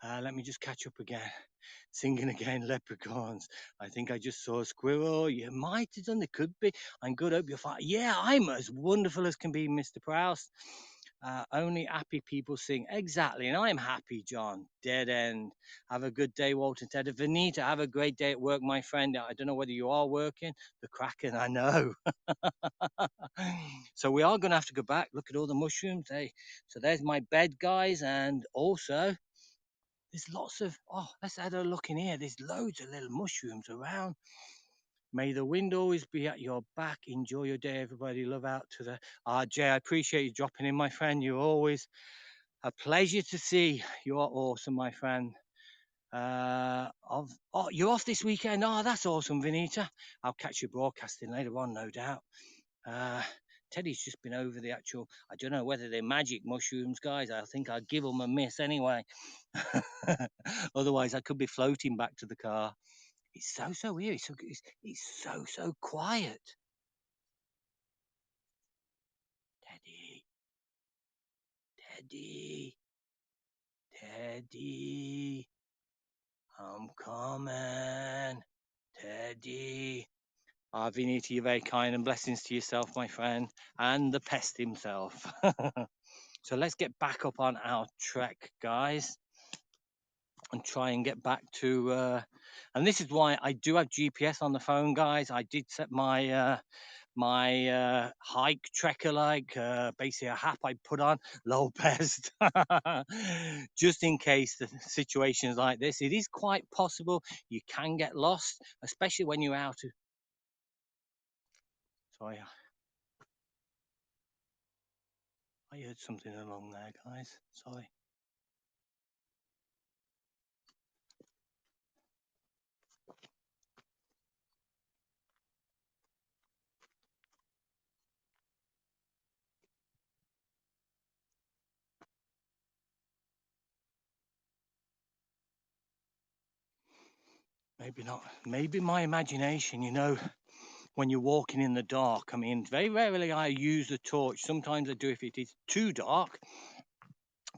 Let me just catch up again. Singing again, leprechauns. I think I just saw a squirrel. You might have done. There could be. I'm good. Hope you're fine. Yeah, I'm as wonderful as can be, Mr. Prouse. Only happy people sing. Exactly. And I'm happy, John. Dead end. Have a good day, Walter Ted. Vanita, have a great day at work, my friend. I don't know whether you are working. The Kraken, I know. So we are going to have to go back. Look at all the mushrooms. Hey, so there's my bed, guys. And also, there's lots of, let's have a look in here. There's loads of little mushrooms around. May the wind always be at your back. Enjoy your day, everybody. Love out to the Jay. I appreciate you dropping in, my friend. You're always a pleasure to see. You are awesome, my friend. You're off this weekend. Oh, that's awesome, Vinita. I'll catch you broadcasting later on, no doubt. Teddy's just been over the actual, I don't know whether they're magic mushrooms, guys. I think I'd give them a miss anyway. Otherwise, I could be floating back to the car. It's so weird. It's so quiet. Teddy, I'm coming. Teddy. Vinita, you're very kind, and blessings to yourself, my friend, and the pest himself. So let's get back up on our trek, guys, and try and get back to and this is why I do have GPS on the phone, guys. I did set my my hike trekker, like basically a app I put on low pest just in case the situations like this. It is quite possible you can get lost, especially when you're out. Sorry, I heard something along there, guys. Sorry. Maybe not. Maybe my imagination, when you're walking in the dark. I mean, very rarely I use a torch. Sometimes I do if it is too dark.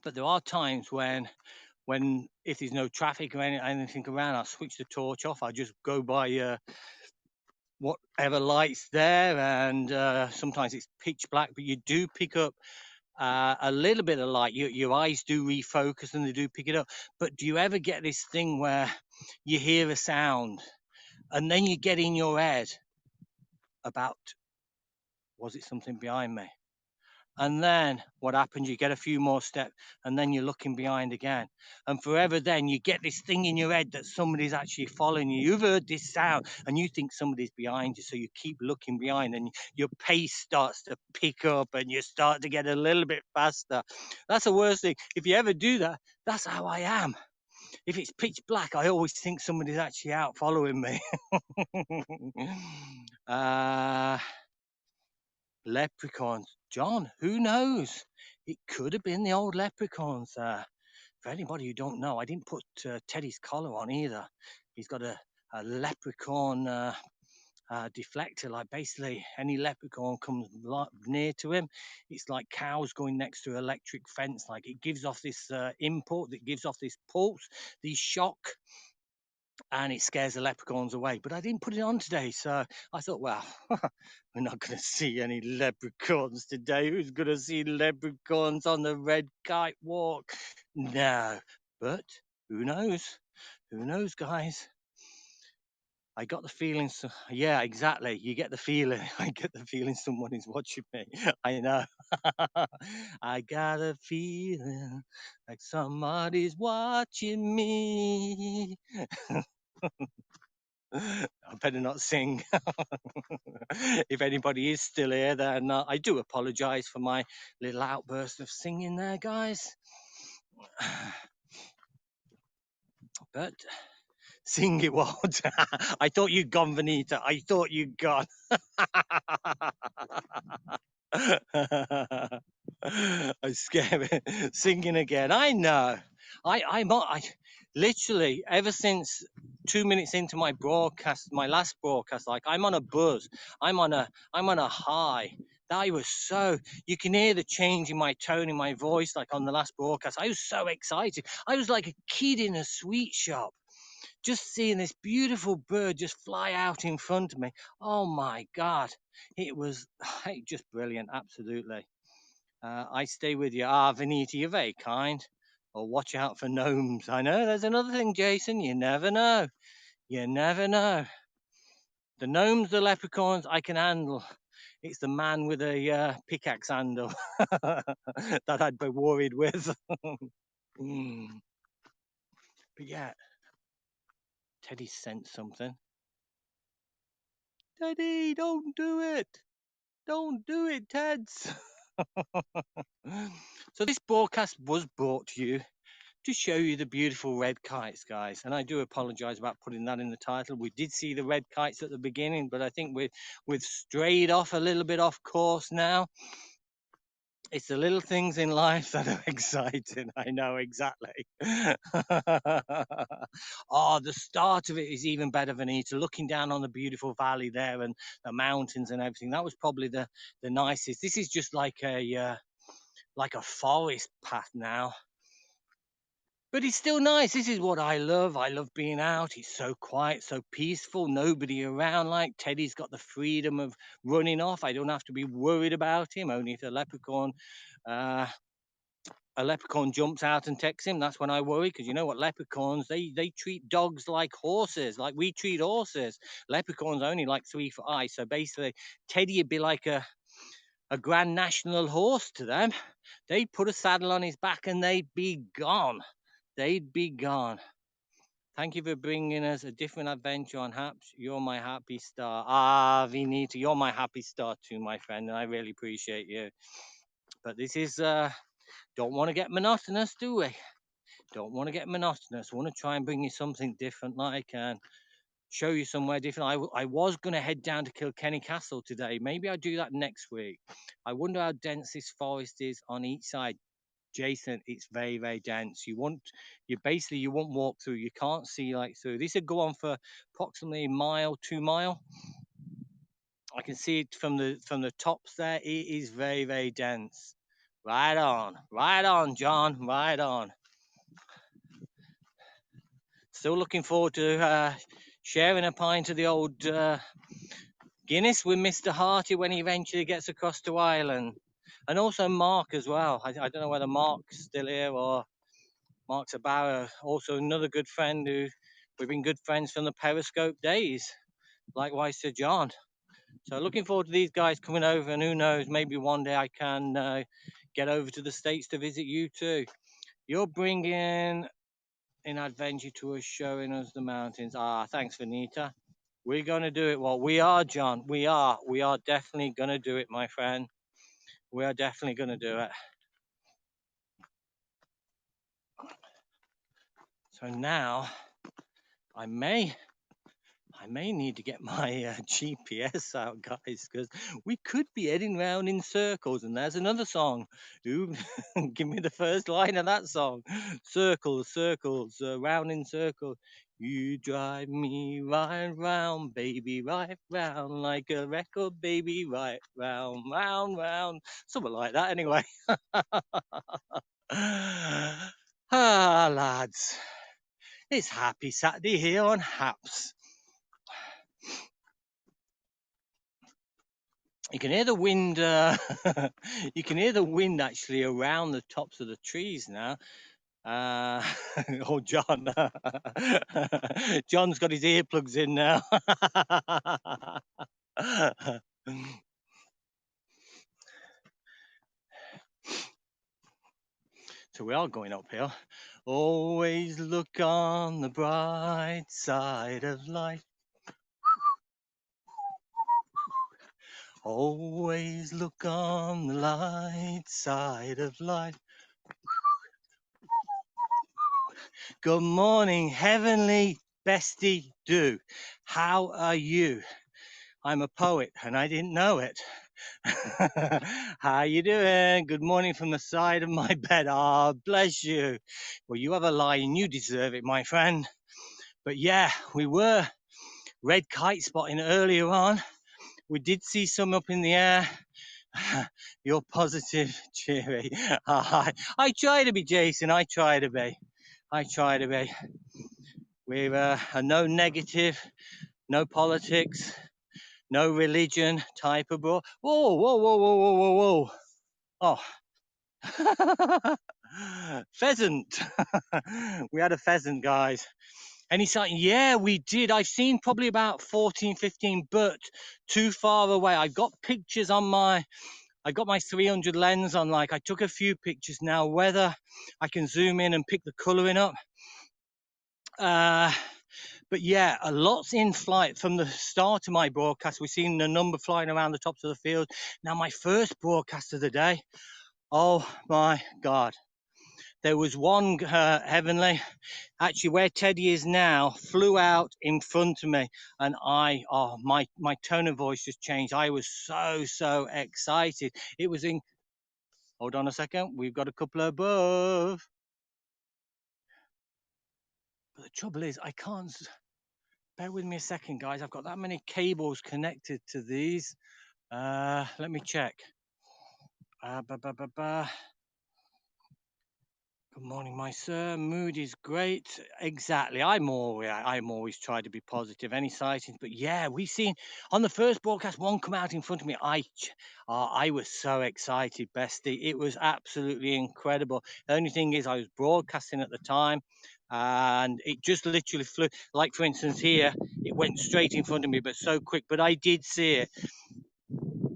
But there are times when if there's no traffic or anything around, I'll switch the torch off. I just go by whatever light's there, and sometimes it's pitch black, but you do pick up a little bit of light. Your eyes do refocus and they do pick it up. But do you ever get this thing where you hear a sound and then you get in your head about, was it something behind me? And then what happens? You get a few more steps, and then you're looking behind again. And forever, then you get this thing in your head that somebody's actually following you. You've heard this sound, and you think somebody's behind you, so you keep looking behind, and your pace starts to pick up, and you start to get a little bit faster. That's the worst thing. If you ever do that, that's how I am. If it's pitch black, I always think somebody's actually out following me. Leprechauns. John, who knows? It could have been the old leprechauns. For anybody who don't know, I didn't put Teddy's collar on either. He's got a leprechaun deflector. Like basically any leprechaun comes near to him, it's like cows going next to an electric fence. Like it gives off this impulse, that gives off this pulse, this shock, and it scares the leprechauns away. But I didn't put it on today, so I thought, well, we're not going to see any leprechauns today. Who's going to see leprechauns on the red kite walk? No, but who knows? Who knows, guys? I got the feeling, yeah, exactly. You get the feeling. I get the feeling someone is watching me. I know. I got a feeling like somebody's watching me. I better not sing. If anybody is still here, then I do apologize for my little outburst of singing there, guys. But sing it, Walt. I thought you'd gone, Vanita. I thought you'd gone. I'm scared. Singing again. I know. I literally ever since 2 minutes into my broadcast, my last broadcast, like I'm on a buzz. I'm on a high. I was so, you can hear the change in my tone in my voice, like on the last broadcast. I was so excited. I was like a kid in a sweet shop, just seeing this beautiful bird just fly out in front of me. Oh my God. It was just brilliant. Absolutely. I stay with you. Vanita, you're very kind. Or watch out for gnomes. I know there's another thing, Jason. You never know. You never know. The gnomes, the leprechauns, I can handle. It's the man with a pickaxe handle that I'd be worried with. But yeah, Teddy sent something. Teddy, don't do it. Don't do it, Teds. So this broadcast was brought to you to show you the beautiful red kites, guys. And I do apologize about putting that in the title. We did see the red kites at the beginning, but I think we've strayed off a little bit off course now. It's the little things in life that are exciting. I know, exactly. Oh, the start of it is even better, Vanita. Looking down on the beautiful valley there and the mountains and everything. That was probably the nicest. This is just like a forest path now. But it's still nice. This is what I love. I love being out. It's so quiet, so peaceful. Nobody around. Like Teddy's got the freedom of running off. I don't have to be worried about him. Only if a leprechaun jumps out and takes him, that's when I worry. Because you know what, leprechauns, they treat dogs like horses, like we treat horses. Leprechauns only like 3 foot high. So basically, Teddy would be like a Grand National horse to them. They'd put a saddle on his back and they'd be gone. They'd be gone. Thank you for bringing us a different adventure on Haps. You're my happy star. Vinita, you're my happy star too, my friend, and I really appreciate you. But this is, don't want to get monotonous, do we? Don't want to get monotonous. Want to try and bring you something different, like, and show you somewhere different. I was going to head down to Kilkenny Castle today. Maybe I'll do that next week. I wonder how dense this forest is on each side. Jason, it's very, very dense. You won't walk through. You can't see like through. This would go on for approximately a mile, 2 mile. I can see it from the tops there. It is very, very dense. Right on, John, right on. Still looking forward to sharing a pint of the old Guinness with Mr. Harty when he eventually gets across to Ireland. And also Mark as well. I don't know whether Mark's still here or Mark Sabara, also another good friend who we've been good friends from the Periscope days. Likewise to John. So looking forward to these guys coming over, and who knows, maybe one day I can get over to the States to visit you too. You're bringing an adventure to us, showing us the mountains. Thanks, Vanita. We're going to do it. Well, we are, John. We are definitely going to do it, my friend. We are definitely going to do it. So now I may I may need to get my GPS out, guys, because we could be heading round in circles. And there's another song. Ooh, give me the first line of that song. Circles, circles, round in circles. You drive me right round, baby, right round, like a record, baby, right round, round, round. Something like that, anyway. Ah, lads. It's Happy Saturday here on Haps. You can hear the wind. You can hear the wind actually around the tops of the trees now. Oh, John. John's got his earplugs in now. So we are going uphill. Always look on the bright side of life. Always look on the light side of life. Good morning, heavenly bestie do. How are you? I'm a poet and I didn't know it. How you doing? Good morning from the side of my bed. Ah, bless you. Well, you have a lie and you deserve it, my friend. But yeah, we were red kite spotting earlier on. We did see some up in the air. You're positive, cheery. I try to be, Jason. I try to be. We're no negative, no politics, no religion type of bro. Whoa, whoa, whoa, whoa, whoa, whoa, whoa. Oh. Pheasant. We had a pheasant, guys. And he's like, yeah, we did. I've seen probably about 14, 15, but too far away. I've got pictures on I got my 300 lens on, like I took a few pictures now, whether I can zoom in and pick the coloring up. But yeah, a lot's in flight from the start of my broadcast. We've seen the number flying around the tops of the field. Now, my first broadcast of the day, oh my God. There was one heavenly, actually where Teddy is now, flew out in front of me, and my tone of voice just changed. I was so excited. It was in. Hold on a second. We've got a couple above. But the trouble is, I can't. Bear with me a second, guys. I've got that many cables connected to these. Let me check. Good morning, my sir. Mood is great. Exactly. I'm always try to be positive. Any sightings, but yeah, we've seen on the first broadcast one come out in front of me. I was so excited, bestie. It was absolutely incredible. The only thing is, I was broadcasting at the time, and it just literally flew. Like for instance, here it went straight in front of me, but so quick. But I did see it.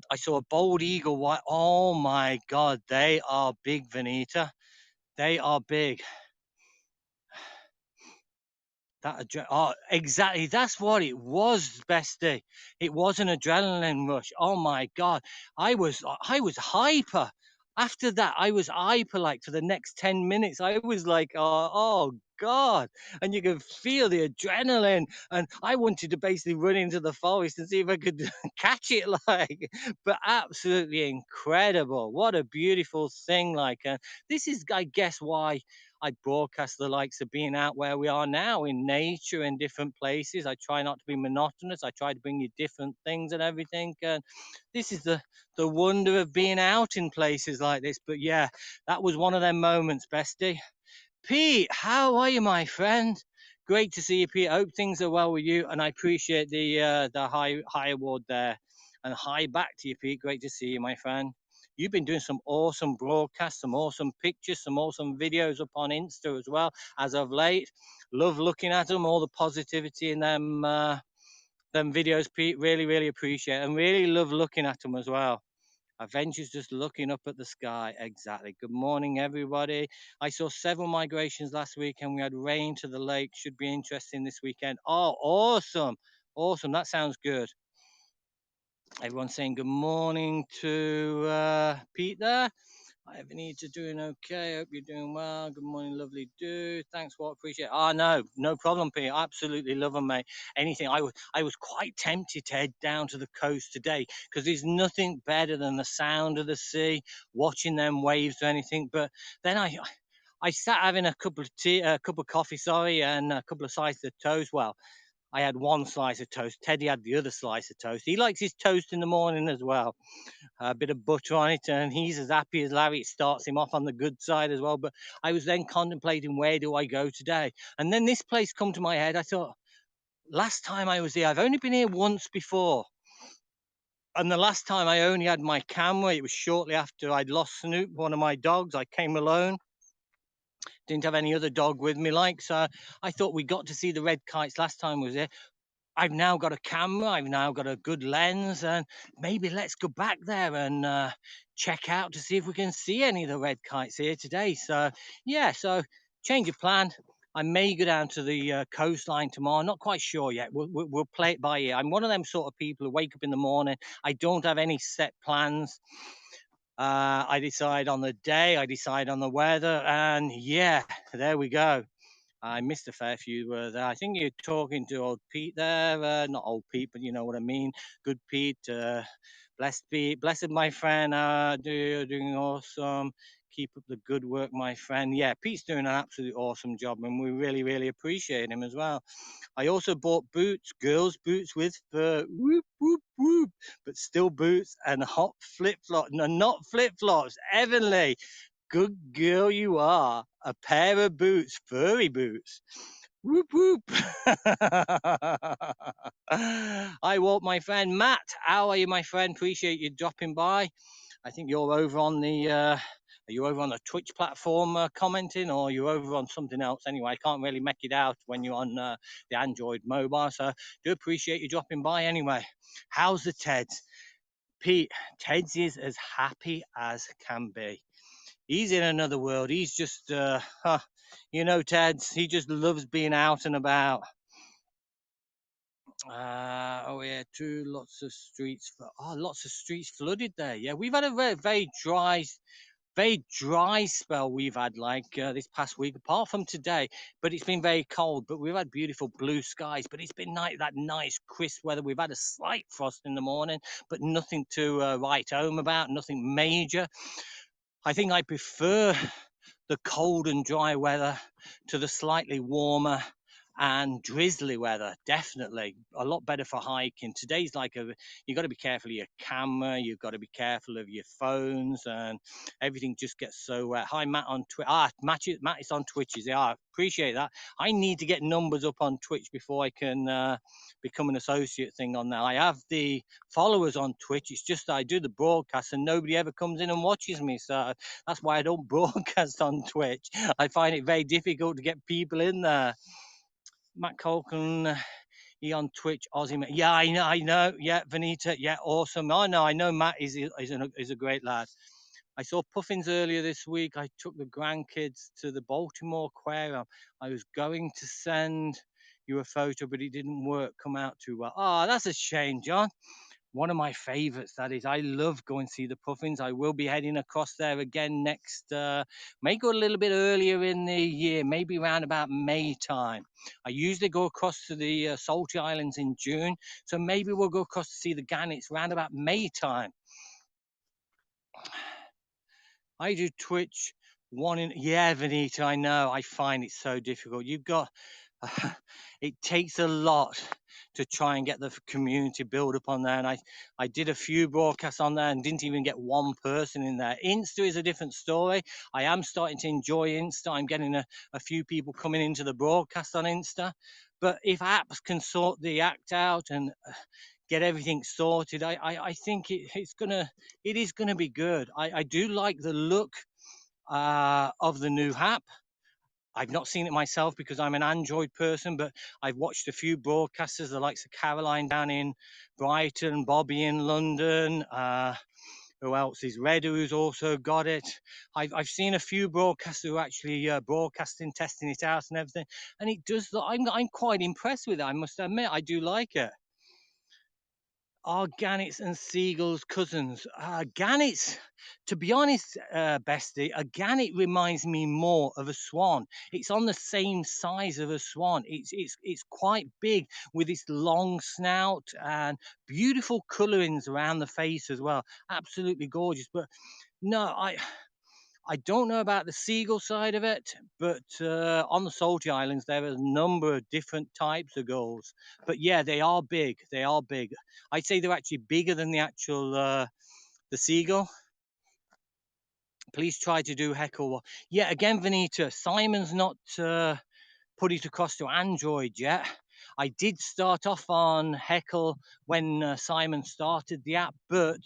I saw a bald eagle. White. Oh my God, they are big, Vanita. They are big. Exactly. That's what it was, bestie. It was an adrenaline rush. Oh my God. I was hyper. After that, I was hyper like for the next 10 minutes. I was like, oh God. And you could feel the adrenaline. And I wanted to basically run into the forest and see if I could catch it, like, but absolutely incredible. What a beautiful thing. Like, this is, I guess, why I broadcast the likes of being out where we are now in nature and different places. I try not to be monotonous. I try to bring you different things and everything. And this is the wonder of being out in places like this. But yeah, that was one of them moments, bestie. Pete, how are you, my friend? Great to see you, Pete. I hope things are well with you, and I appreciate the high award there. And hi back to you, Pete. Great to see you, my friend. You've been doing some awesome broadcasts, some awesome pictures, some awesome videos up on Insta as well as of late. Love looking at them, all the positivity in them videos, Pete. Really appreciate it, and really love looking at them as well. Adventures just looking up at the sky. Exactly. Good morning, everybody. I saw several migrations last week and we had rain to the lake. Should be interesting this weekend. Oh, awesome. Awesome. That sounds good. Everyone's saying good morning to Pete there. Hi, Benita, doing okay? Hope you're doing well. Good morning, lovely dude. Thanks, what appreciate. Ah, no, no problem, Pete. Absolutely love them, mate. Anything. I was quite tempted to head down to the coast today because there's nothing better than the sound of the sea, watching them waves or anything. But then I sat having a cup of tea, a cup of coffee, sorry, and a couple of slices of toast. Well, I had one slice of toast. Teddy had the other slice of toast. He likes his toast in the morning as well, a bit of butter on it, and he's as happy as Larry. It starts him off on the good side as well. But I was then contemplating, where do I go today? And then this place come to my head. I thought, last time I was here, I've only been here once before. And the last time I only had my camera, it was shortly after I'd lost Snoop, one of my dogs. I came alone, didn't have any other dog with me, so I thought we got to see the red kites last time I was here. I've now got a camera, I've now got a good lens, and maybe let's go back there and check out to see if we can see any of the red kites here today. So, yeah, so change of plan. I may go down to the coastline tomorrow. Not quite sure yet. We'll play it by ear. I'm one of them sort of people who wake up in the morning. I don't have any set plans. I decide on the day, I decide on the weather, and yeah, there we go. I missed a fair few there. I think you're talking to old Pete there. Not old Pete, but you know what I mean. Good Pete. Blessed Pete. Blessed, my friend. You're doing awesome. Keep up the good work, my friend. Yeah, Pete's doing an absolutely awesome job, and we really, really appreciate him as well. I also bought boots, girls' boots with fur, whoop, whoop, whoop, but still boots and hot flip-flops. No, not flip-flops, heavenly. Good girl you are. A pair of boots, furry boots. Whoop, whoop. I walk my friend Matt. How are you, my friend? Appreciate you dropping by. I think you're over on the are you over on the Twitch platform commenting, or are you over on something else? Anyway, I can't really make it out when you're on the Android mobile, so do appreciate you dropping by anyway. How's the Teds? Pete, Teds is as happy as can be. He's in another world. He's just you know, Teds, he just loves being out and about. Oh yeah, too. Lots of streets. Lots of streets flooded there. Yeah, we've had a very dry spell we've had this past week, apart from today. But it's been very cold. But we've had beautiful blue skies. But it's been that nice crisp weather. We've had a slight frost in the morning, but nothing to write home about. Nothing major. I think I prefer the cold and dry weather to the slightly warmer and drizzly weather. Definitely a lot better for hiking. Today's you got to be careful of your camera, you've got to be careful of your phones, and everything just gets so wet. Hi Matt on Twitch. Matt is on Twitch. I appreciate that. I need to get numbers up on Twitch before I can become an associate thing on there. I have the followers on Twitch. It's just that I do the broadcast and nobody ever comes in and watches me. So that's why I don't broadcast on Twitch. I find it very difficult to get people in there. Matt Colkin, he on Twitch, Aussie. Yeah, I know. Yeah, Vanita. Yeah, awesome. I know Matt is a great lad. I saw puffins earlier this week. I took the grandkids to the Baltimore Aquarium. I was going to send you a photo, but it didn't work, come out too well. Oh, that's a shame, John. One of my favorites, that is. I love going to see the puffins. I will be heading across there again next, may go a little bit earlier in the year, maybe around about May time. I usually go across to the Salty Islands in June, so maybe we'll go across to see the gannets around about May time. I do Twitch yeah, Vanita, I know. I find it so difficult. You've got, it takes a lot to try and get the community build up on there. And I did a few broadcasts on there and didn't even get one person in there. Insta is a different story. I am starting to enjoy Insta. I'm getting a few people coming into the broadcast on Insta. But if apps can sort the act out and get everything sorted, I think it is gonna be good. I do like the look of the new app. I've not seen it myself because I'm an Android person, but I've watched a few broadcasters, the likes of Caroline down in Brighton, Bobby in London. Who else is Red, who's also got it? I've seen a few broadcasters who are actually broadcasting, testing it out and everything, and it does. I'm quite impressed with it. I must admit, I do like it. Are gannets and seagulls cousins? Gannets, to be honest, bestie, a gannet reminds me more of a swan. It's on the same size of a swan. It's quite big with its long snout and beautiful colorings around the face as well. Absolutely gorgeous. But no, I don't know about the seagull side of it, but on the Salty Islands there are a number of different types of gulls. But yeah, they are big. They are big. I'd say they're actually bigger than the actual the seagull. Please try to do Heckle. Yeah, again, Vanita. Simon's not put it across to Android yet. I did start off on Heckle when Simon started the app, but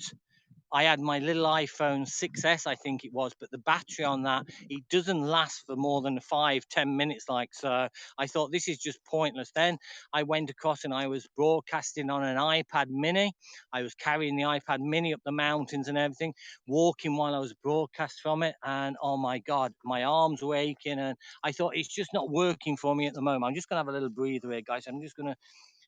I had my little iPhone 6S, I think it was, but the battery on that, it doesn't last for more than 5-10 minutes. So I thought this is just pointless. Then I went across and I was broadcasting on an iPad mini. I was carrying the iPad mini up the mountains and everything, walking while I was broadcast from it. And oh my God, my arms were aching. And I thought it's just not working for me at the moment. I'm just going to have a little breather here, guys. I'm just going to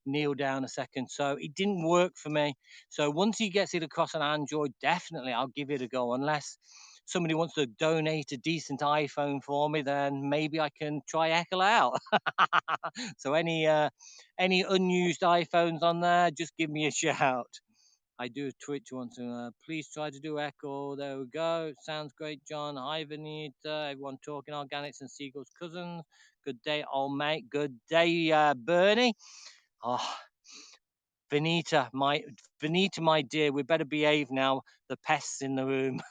kneel down a second. So it didn't work for me. So once he gets it across on Android, definitely I'll give it a go. Unless somebody wants to donate a decent iPhone for me, then maybe I can try Echo out. So any unused iPhones on there, just give me a shout. I do Twitch once. Please try to do Echo. There we go. Sounds great, John. Hi, Vanita. Everyone talking organics and seagulls cousins. Good day, old mate. Good day, Bernie. Oh, Vanita, my dear, we better behave now. The pests in the room.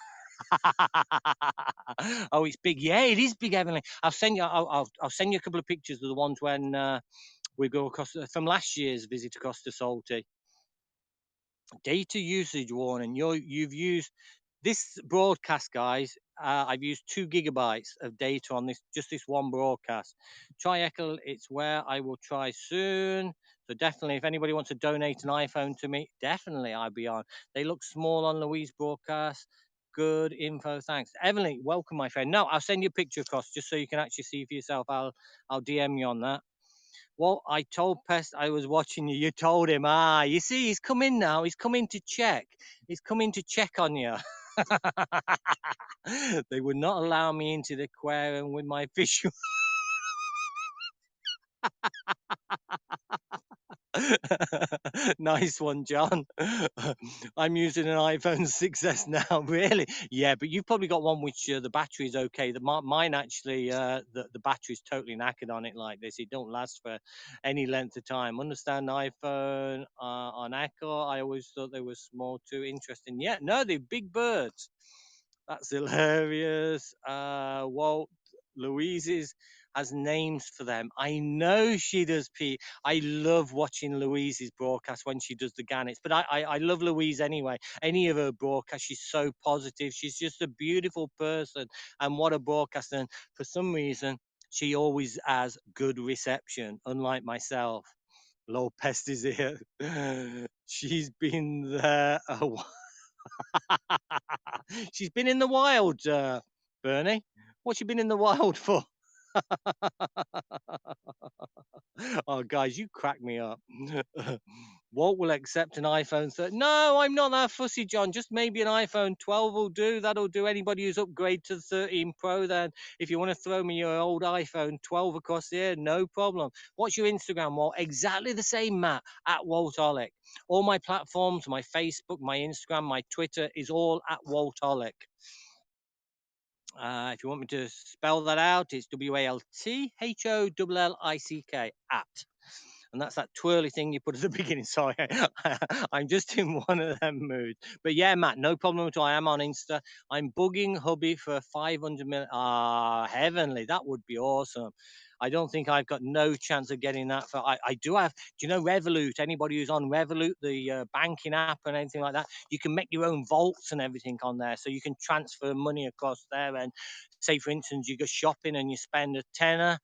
Oh, it's big. Yeah, it is big, Emily. I'll send you. I'll send you a couple of pictures of the ones when we go across from last year's visit across to Salty. Data usage warning. You've used this broadcast, guys. I've used 2 gigabytes of data on this one broadcast. Try Echo. It's where I will try soon. So definitely, if anybody wants to donate an iPhone to me, definitely I'll be on. They look small on Louise broadcast. Good info, thanks. Emily, welcome, my friend. No, I'll send you a picture across just so you can actually see for yourself. I'll DM you on that. Well, I told Pest I was watching you. You told him, you see, he's come in now. He's coming to check. He's coming to check on you. They would not allow me into the aquarium with my fish. Nice one, John. I'm using an iPhone 6S now, really. Yeah, but you've probably got one which the battery is okay. Mine actually, the battery's totally knackered on it like this. It don't last for any length of time. Understand iPhone on Echo. I always thought they were small too. Interesting. Yeah, no, they're big birds. That's hilarious. Walt, Louise's has names for them. I know she does, Pete. I love watching Louise's broadcast when she does the Gannets, but I love Louise anyway. Any of her broadcasts, she's so positive. She's just a beautiful person, and what a broadcast. And for some reason, she always has good reception, unlike myself. Low pest is here. She's been there a while. She's been in the wild, Bernie. What's she been in the wild for? Oh, guys, you crack me up. Walt will accept an iPhone 13. No, I'm not that fussy, John. Just maybe an iPhone 12 will do. That'll do. Anybody who's upgraded to the 13 Pro, then if you want to throw me your old iPhone 12 across here, no problem. What's your Instagram, Walt? Exactly the same, Matt, at Waltolic. All my platforms, my Facebook, my Instagram, my Twitter is all at Waltolic. If you want me to spell that out, it's WALTHOLLICK at. And that's that twirly thing you put at the beginning. Sorry, I'm just in one of them moods. But yeah, Matt, no problem at all. I am on Insta. I'm bugging hubby for 500 million. Heavenly. That would be awesome. I don't think I've got no chance of getting that. I do have, do you know Revolut? Anybody who's on Revolut, the banking app and anything like that, you can make your own vaults and everything on there. So you can transfer money across there. And say, for instance, you go shopping and you spend a tenner.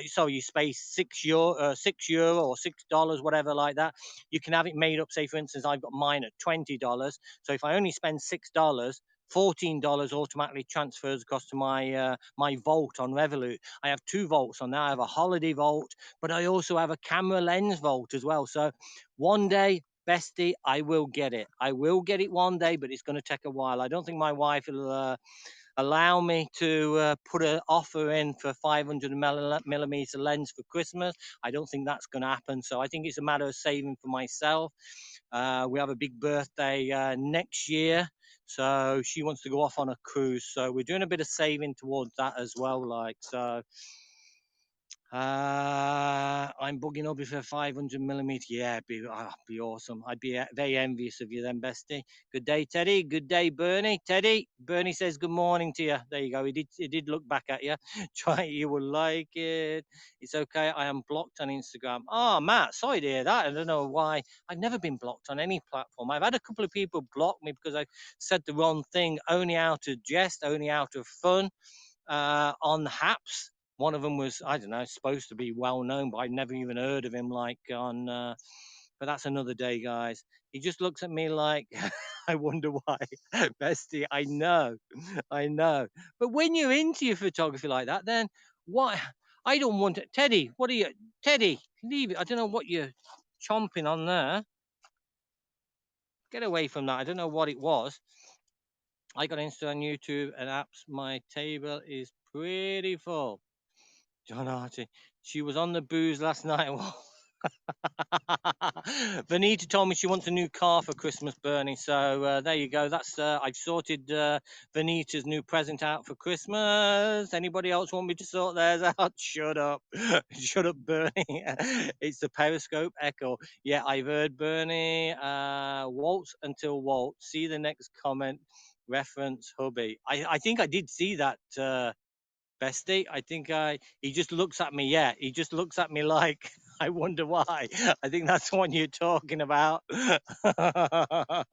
So you pay €6, €6 or $6, whatever like that. You can have it made up. Say, for instance, I've got mine at $20. So if I only spend $6, $14 automatically transfers across to my my vault on Revolut. I have 2 vaults on there. I have a holiday vault, but I also have a camera lens vault as well. So one day, bestie, I will get it. I will get it one day, but it's going to take a while. I don't think my wife will allow me to put an offer in for 500 millimeter lens for Christmas. I don't think that's going to happen. So I think it's a matter of saving for myself. We have a big birthday next year. So she wants to go off on a cruise. So we're doing a bit of saving towards that as well. Like, so I'm bugging up for 500 millimeter. Yeah, be awesome. I'd be very envious of you then, bestie. Good day, Teddy. Good day, Bernie. Teddy, Bernie says good morning to you. There you go. He did look back at you. Try it, you will like it. It's okay. I am blocked on Instagram. Oh, Matt, sorry to hear that. I don't know why. I've never been blocked on any platform. I've had a couple of people block me because I said the wrong thing, only out of jest, only out of fun. On Haps. One of them was, I don't know, supposed to be well known, but I'd never even heard of him. Like on, but that's another day, guys. He just looks at me like, I wonder why, bestie. I know, I know. But when you're into your photography like that, then why? I don't want it. Teddy, what are you, Teddy? Leave it. I don't know what you're chomping on there. Get away from that. I don't know what it was. I got Insta on YouTube and apps. My table is pretty full. John Archie. She was on the booze last night. Vanita told me she wants a new car for Christmas, Bernie. So there you go. That's I've sorted Vanita's new present out for Christmas. Anybody else want me to sort theirs out? Shut up. Shut up, Bernie. It's the Periscope Echo. Yeah, I've heard Bernie. Waltz until Waltz. See the next comment. Reference hubby. I think I did see that. Bestie, I think he just looks at me. Yeah, he just looks at me like, I wonder why. I think that's what you're talking about. I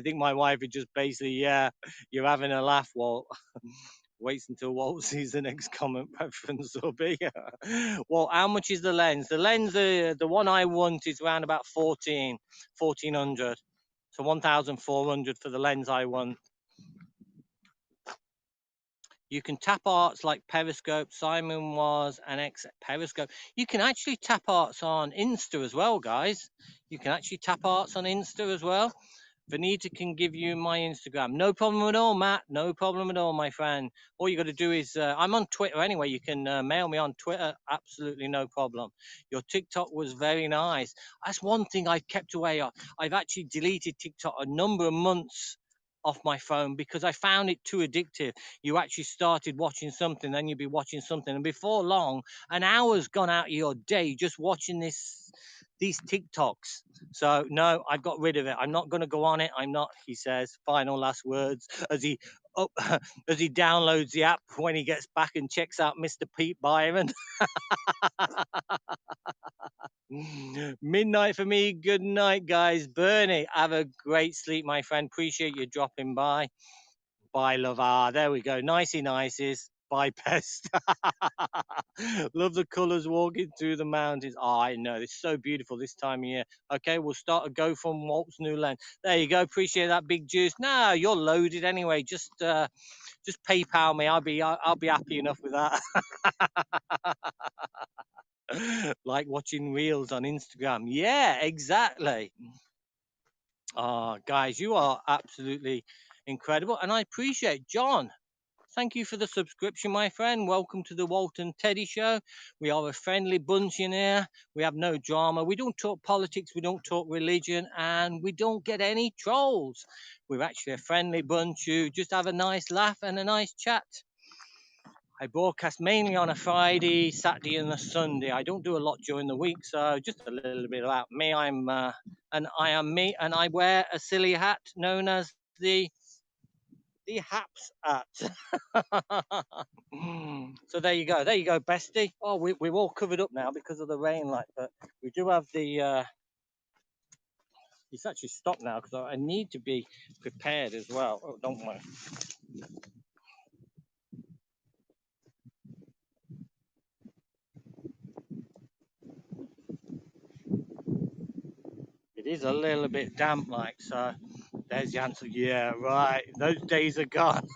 think my wife is just basically, yeah, you're having a laugh, Walt. Waits until Walt sees the next comment preference will be. Well, how much is the lens? The lens, the one I want is around about 1400. So 1,400 for the lens I want. You can tap arts like Periscope. Simon was an ex Periscope. You can actually tap arts on Insta as well, guys. You can actually tap arts on Insta as well. Vanita can give you my Instagram. No problem at all, Matt. No problem at all, my friend. All you got to do is, I'm on Twitter anyway. You can mail me on Twitter. Absolutely no problem. Your TikTok was very nice. That's one thing I've kept away. I've actually deleted TikTok a number of months off my phone because I found it too addictive. You actually started watching something, then you'd be watching something, and before long, an hour's gone out of your day just watching these TikToks. So no, I've got rid of it. I'm not going to go on it. I'm not. He says final last words as he as he downloads the app when he gets back and checks out Mr. Pete Byron. Midnight for me. Good night, guys. Bernie, have a great sleep, my friend. Appreciate you dropping by. Bye, love. Ah, there we go. Nicey nices. Bye, pest. Love the colours walking through the mountains. Oh, I know. It's so beautiful this time of year. Okay, we'll start a go from Walt's New Land. There you go. Appreciate that, big juice. No, you're loaded anyway. Just PayPal me. I'll be happy enough with that. Like watching reels on Instagram. Yeah, exactly. Guys, you are absolutely incredible. And I appreciate John. Thank you for the subscription, my friend. Welcome to the Walt and Teddy Show. We are a friendly bunch in here. We have no drama. We don't talk politics. We don't talk religion. And we don't get any trolls. We're actually a friendly bunch who just have a nice laugh and a nice chat. I broadcast mainly on a Friday, Saturday, and a Sunday. I don't do a lot during the week, so just a little bit about me. I am me, and I wear a silly hat known as the Haps hat. So there you go, bestie. Oh, we're all covered up now because of the rain, like, but we do have the. It's actually stopped now because I need to be prepared as well. Oh, don't worry. It is a little bit damp, like, so there's the answer. Yeah, right. Those days are gone.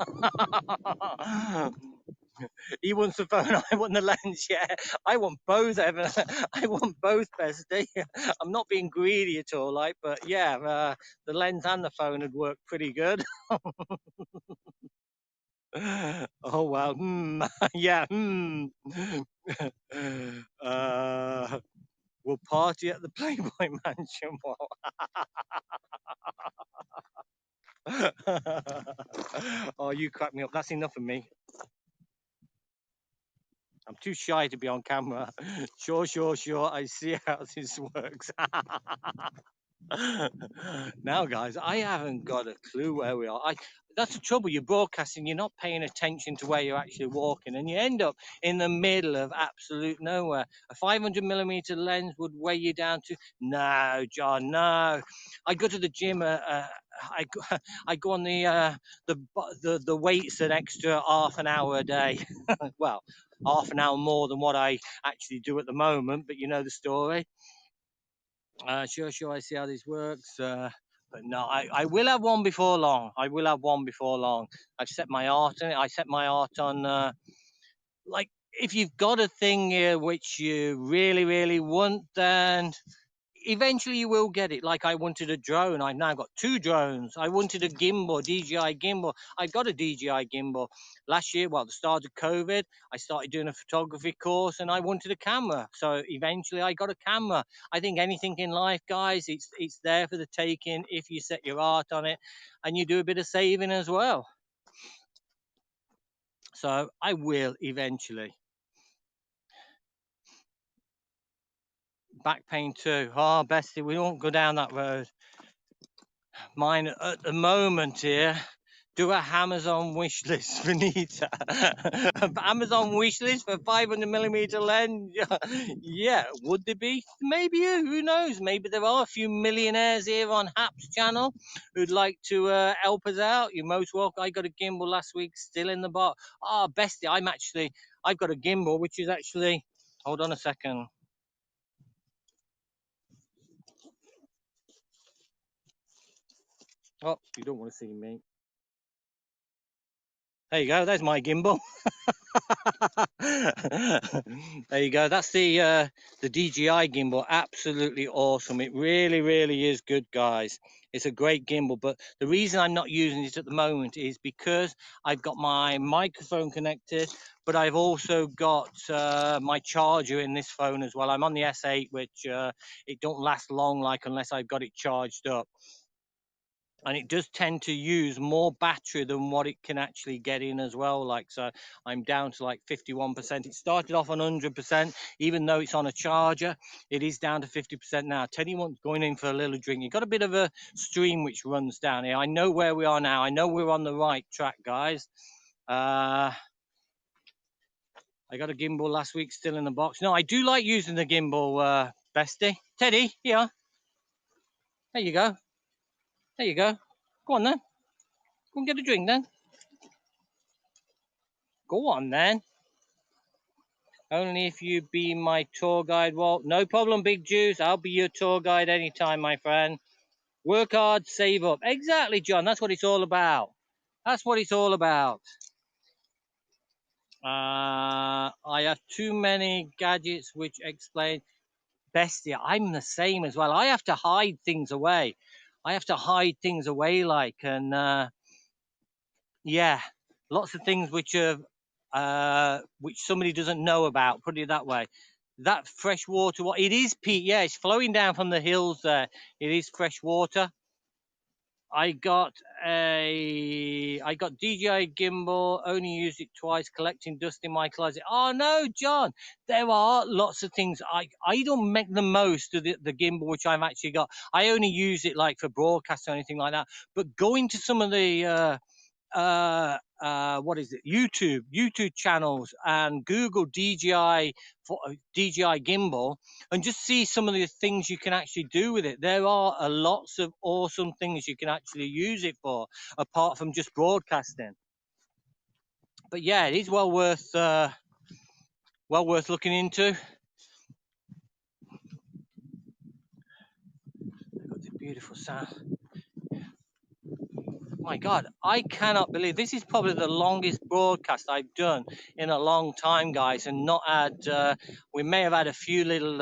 He wants the phone, I want the lens. Yeah, I want both, Evan. I want both, bestie. I'm not being greedy at all, like, but yeah, the lens and the phone would work pretty good. Oh well, yeah, we'll party at the Playboy Mansion. Oh, you crack me up. That's enough of me. I'm too shy to be on camera. Sure. I see how this works. Now, guys, I haven't got a clue where we are. That's the trouble. You're broadcasting, you're not paying attention to where you're actually walking, and you end up in the middle of absolute nowhere. A 500mm lens would weigh you down to no, John, no. I go to the gym. I go on the weights an extra half an hour a day. Well, half an hour more than what I actually do at the moment, but you know the story. Sure, I see how this works. But no, I will have one before long. I will have one before long. I've set my art on it. I set my art on, like, if you've got a thing here which you really want, then eventually you will get it. Like I wanted a drone. I've now got 2 drones. I wanted a gimbal, DJI gimbal. I got a DJI gimbal last year. Well, the start of COVID, I started doing a photography course and I wanted a camera. So eventually I got a camera. I think anything in life, guys, it's there for the taking if you set your art on it and you do a bit of saving as well. So I will eventually. Back pain too. Oh, bestie, we won't go down that road. Mine at the moment here, do a Amazon wish list, Vanita. Amazon wish list for 500mm lens. Yeah, would there be? Maybe, who knows? Maybe there are a few millionaires here on Hap's channel who'd like to help us out. You're most welcome. I got a gimbal last week, still in the box. Oh, bestie, I've got a gimbal, which is actually, hold on a second. Oh, you don't want to see me. There you go. There's my gimbal. There you go. That's the DJI gimbal. Absolutely awesome. It really is good, guys. It's a great gimbal. But the reason I'm not using it at the moment is because I've got my microphone connected, but I've also got my charger in this phone as well. I'm on the S8, which it don't last long, like unless I've got it charged up. And it does tend to use more battery than what it can actually get in as well. Like, so I'm down to like 51%. It started off on 100%, even though it's on a charger, it is down to 50% now. Teddy wants going in for a little drink. You've got a bit of a stream which runs down here. I know where we are now. I know we're on the right track, guys. I got a gimbal last week, still in the box. No, I do like using the gimbal, bestie. Teddy, here. There you go. There you go. Go on then. Go and get a drink then. Go on then. Only if you be my tour guide, Walt. No problem, Big Juice. I'll be your tour guide anytime, my friend. Work hard, save up. Exactly, John. That's what it's all about. That's what it's all about. I have too many gadgets which explain. Bestia, I'm the same as well. I have to hide things away. Like, and yeah, lots of things which somebody doesn't know about. Put it that way. That fresh water, it is, Pete. Yeah, it's flowing down from the hills there. It is fresh water. I got DJI gimbal, only used it twice, collecting dust in my closet. Oh no, John, there are lots of things. I don't make the most of the gimbal which I've actually got. I only use it like for broadcast or anything like that. But going to some of the what is it, YouTube channels, and Google DJI for DJI gimbal, and just see some of the things you can actually do with it. There are lots of awesome things you can actually use it for, apart from just broadcasting. But yeah, it is well worth looking into. Got the beautiful sound. my God, I cannot believe this is probably the longest broadcast I've done in a long time, guys, and not had, we may have had a few little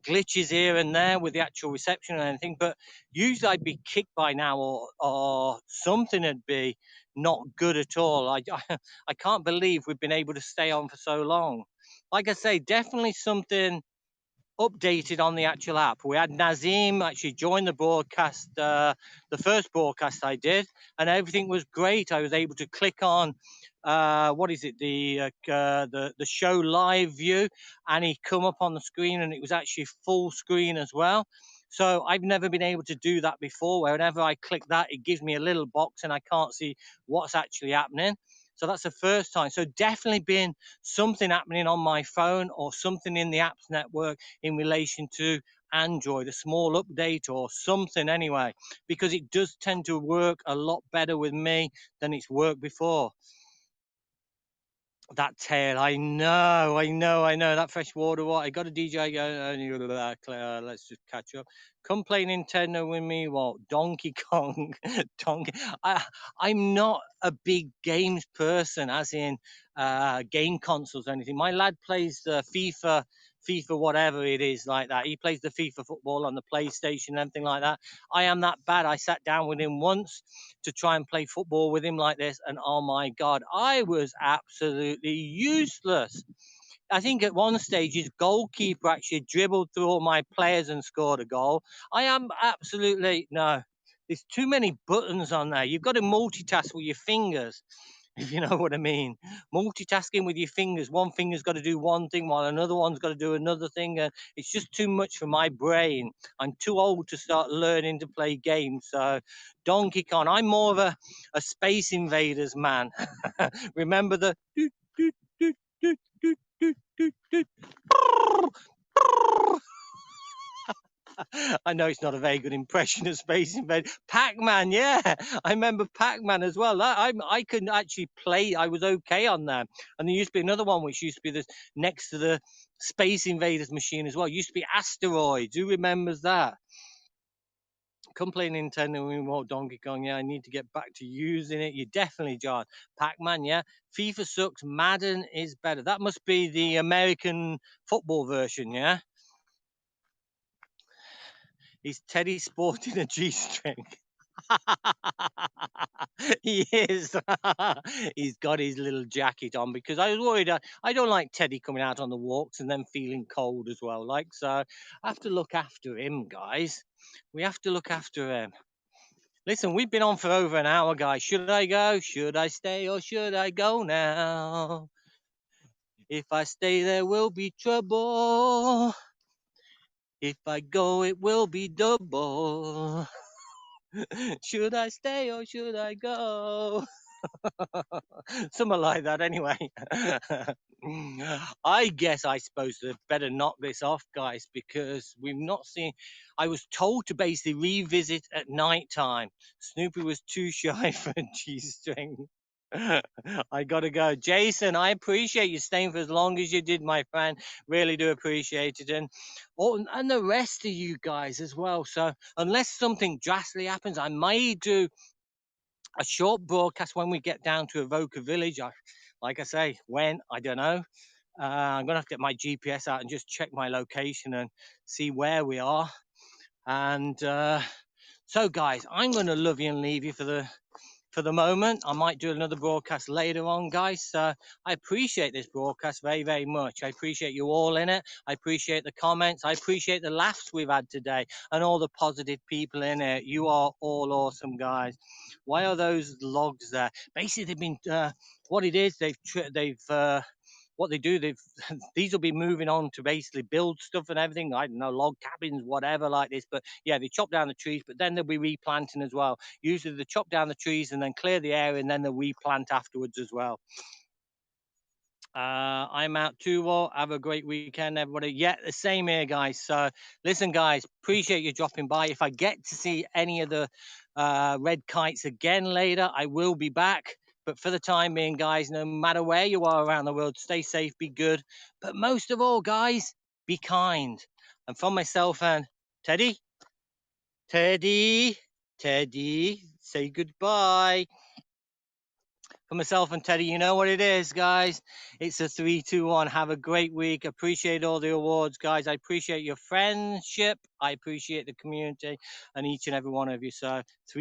glitches here and there with the actual reception or anything, but usually I'd be kicked by now, or something would be not good at all. I can't believe we've been able to stay on for so long. Like I say, definitely something updated on the actual app. We had Nazim actually join the broadcast, the first broadcast I did, and everything was great. I was able to click on what is it, the show live view, and he come up on the screen, and it was actually full screen as well. So I've never been able to do that before. Whenever I click that, it gives me a little box, and I can't see what's actually happening. So that's the first time. So definitely been something happening on my phone or something in the apps network in relation to Android, a small update or something anyway, because it does tend to work a lot better with me than it's worked before. That tail, I know, that fresh water. What I got a DJ going. Let's just catch up. Come play Nintendo with me. Well, Donkey Kong, Donkey. I'm not a big games person, as in game consoles or anything. My lad plays FIFA, whatever it is like that. He plays the FIFA football on the PlayStation and everything like that. I am that bad. I sat down with him once to try and play football with him like this, and oh my God, I was absolutely useless. I think at one stage his goalkeeper actually dribbled through all my players and scored a goal. I am absolutely, no, there's too many buttons on there. You've got to multitask with your fingers, if you know what I mean. Multitasking with your fingers. One finger's got to do one thing while another one's got to do another thing. And it's just too much for my brain. I'm too old to start learning to play games. So Donkey Kong, I'm more of a Space Invaders man. Remember the I know it's not a very good impression of Space Invaders. Pac-Man, yeah, I remember Pac-Man as well. I couldn't actually play. I was okay on that. And there used to be another one which used to be this next to the Space Invaders machine as well. It used to be Asteroids. Who remembers that? Come play Nintendo Remote Donkey Kong. Yeah, I need to get back to using it. You definitely, John. Pac-Man, yeah. FIFA sucks. Madden is better. That must be the American football version, yeah. Is Teddy sporting a G-string? He is. He's got his little jacket on because I was worried. I don't like Teddy coming out on the walks and then feeling cold as well. Like, so I have to look after him, guys. We have to look after him. Listen, we've been on for over an hour, guys. Should I go? Should I stay or should I go now? If I stay, there will be trouble. If I go, it will be double. Should I stay or should I go? Something like that, anyway. I guess I suppose I better knock this off, guys, because we've not seen. I was told to basically revisit at night time. Snoopy was too shy for a G-string. I gotta go. Jason, I appreciate you staying for as long as you did, my friend. Really do appreciate it. And the rest of you guys as well. So unless something drastically happens, I may do a short broadcast when we get down to Avoca Village. Like I say, when, I don't know. I'm gonna have to get my GPS out and just check my location and see where we are. And so guys, I'm gonna love you and leave you for the moment. I might do another broadcast later on, guys. I appreciate this broadcast very, very much. I appreciate you all in it. I appreciate the comments. I appreciate the laughs we've had today and all the positive people in it. You are all awesome, guys. Why are those logs there? Basically, they've been, what it is, what they do, these will be moving on to basically build stuff and everything. I don't know, log cabins, whatever like this. But yeah, they chop down the trees, but then they'll be replanting as well. Usually they chop down the trees and then clear the area and then they'll replant afterwards as well. I'm out too. Well, have a great weekend, everybody. Yeah, the same here, guys. So listen, guys, appreciate you dropping by. If I get to see any of the red kites again later, I will be back. But for the time being, guys, no matter where you are around the world, stay safe, be good. But most of all, guys, be kind. And from myself and Teddy, Teddy, say goodbye. For myself and Teddy, you know what it is, guys. It's a 3, 2, 1. Have a great week. Appreciate all the awards, guys. I appreciate your friendship. I appreciate the community and each and every one of you. So 3,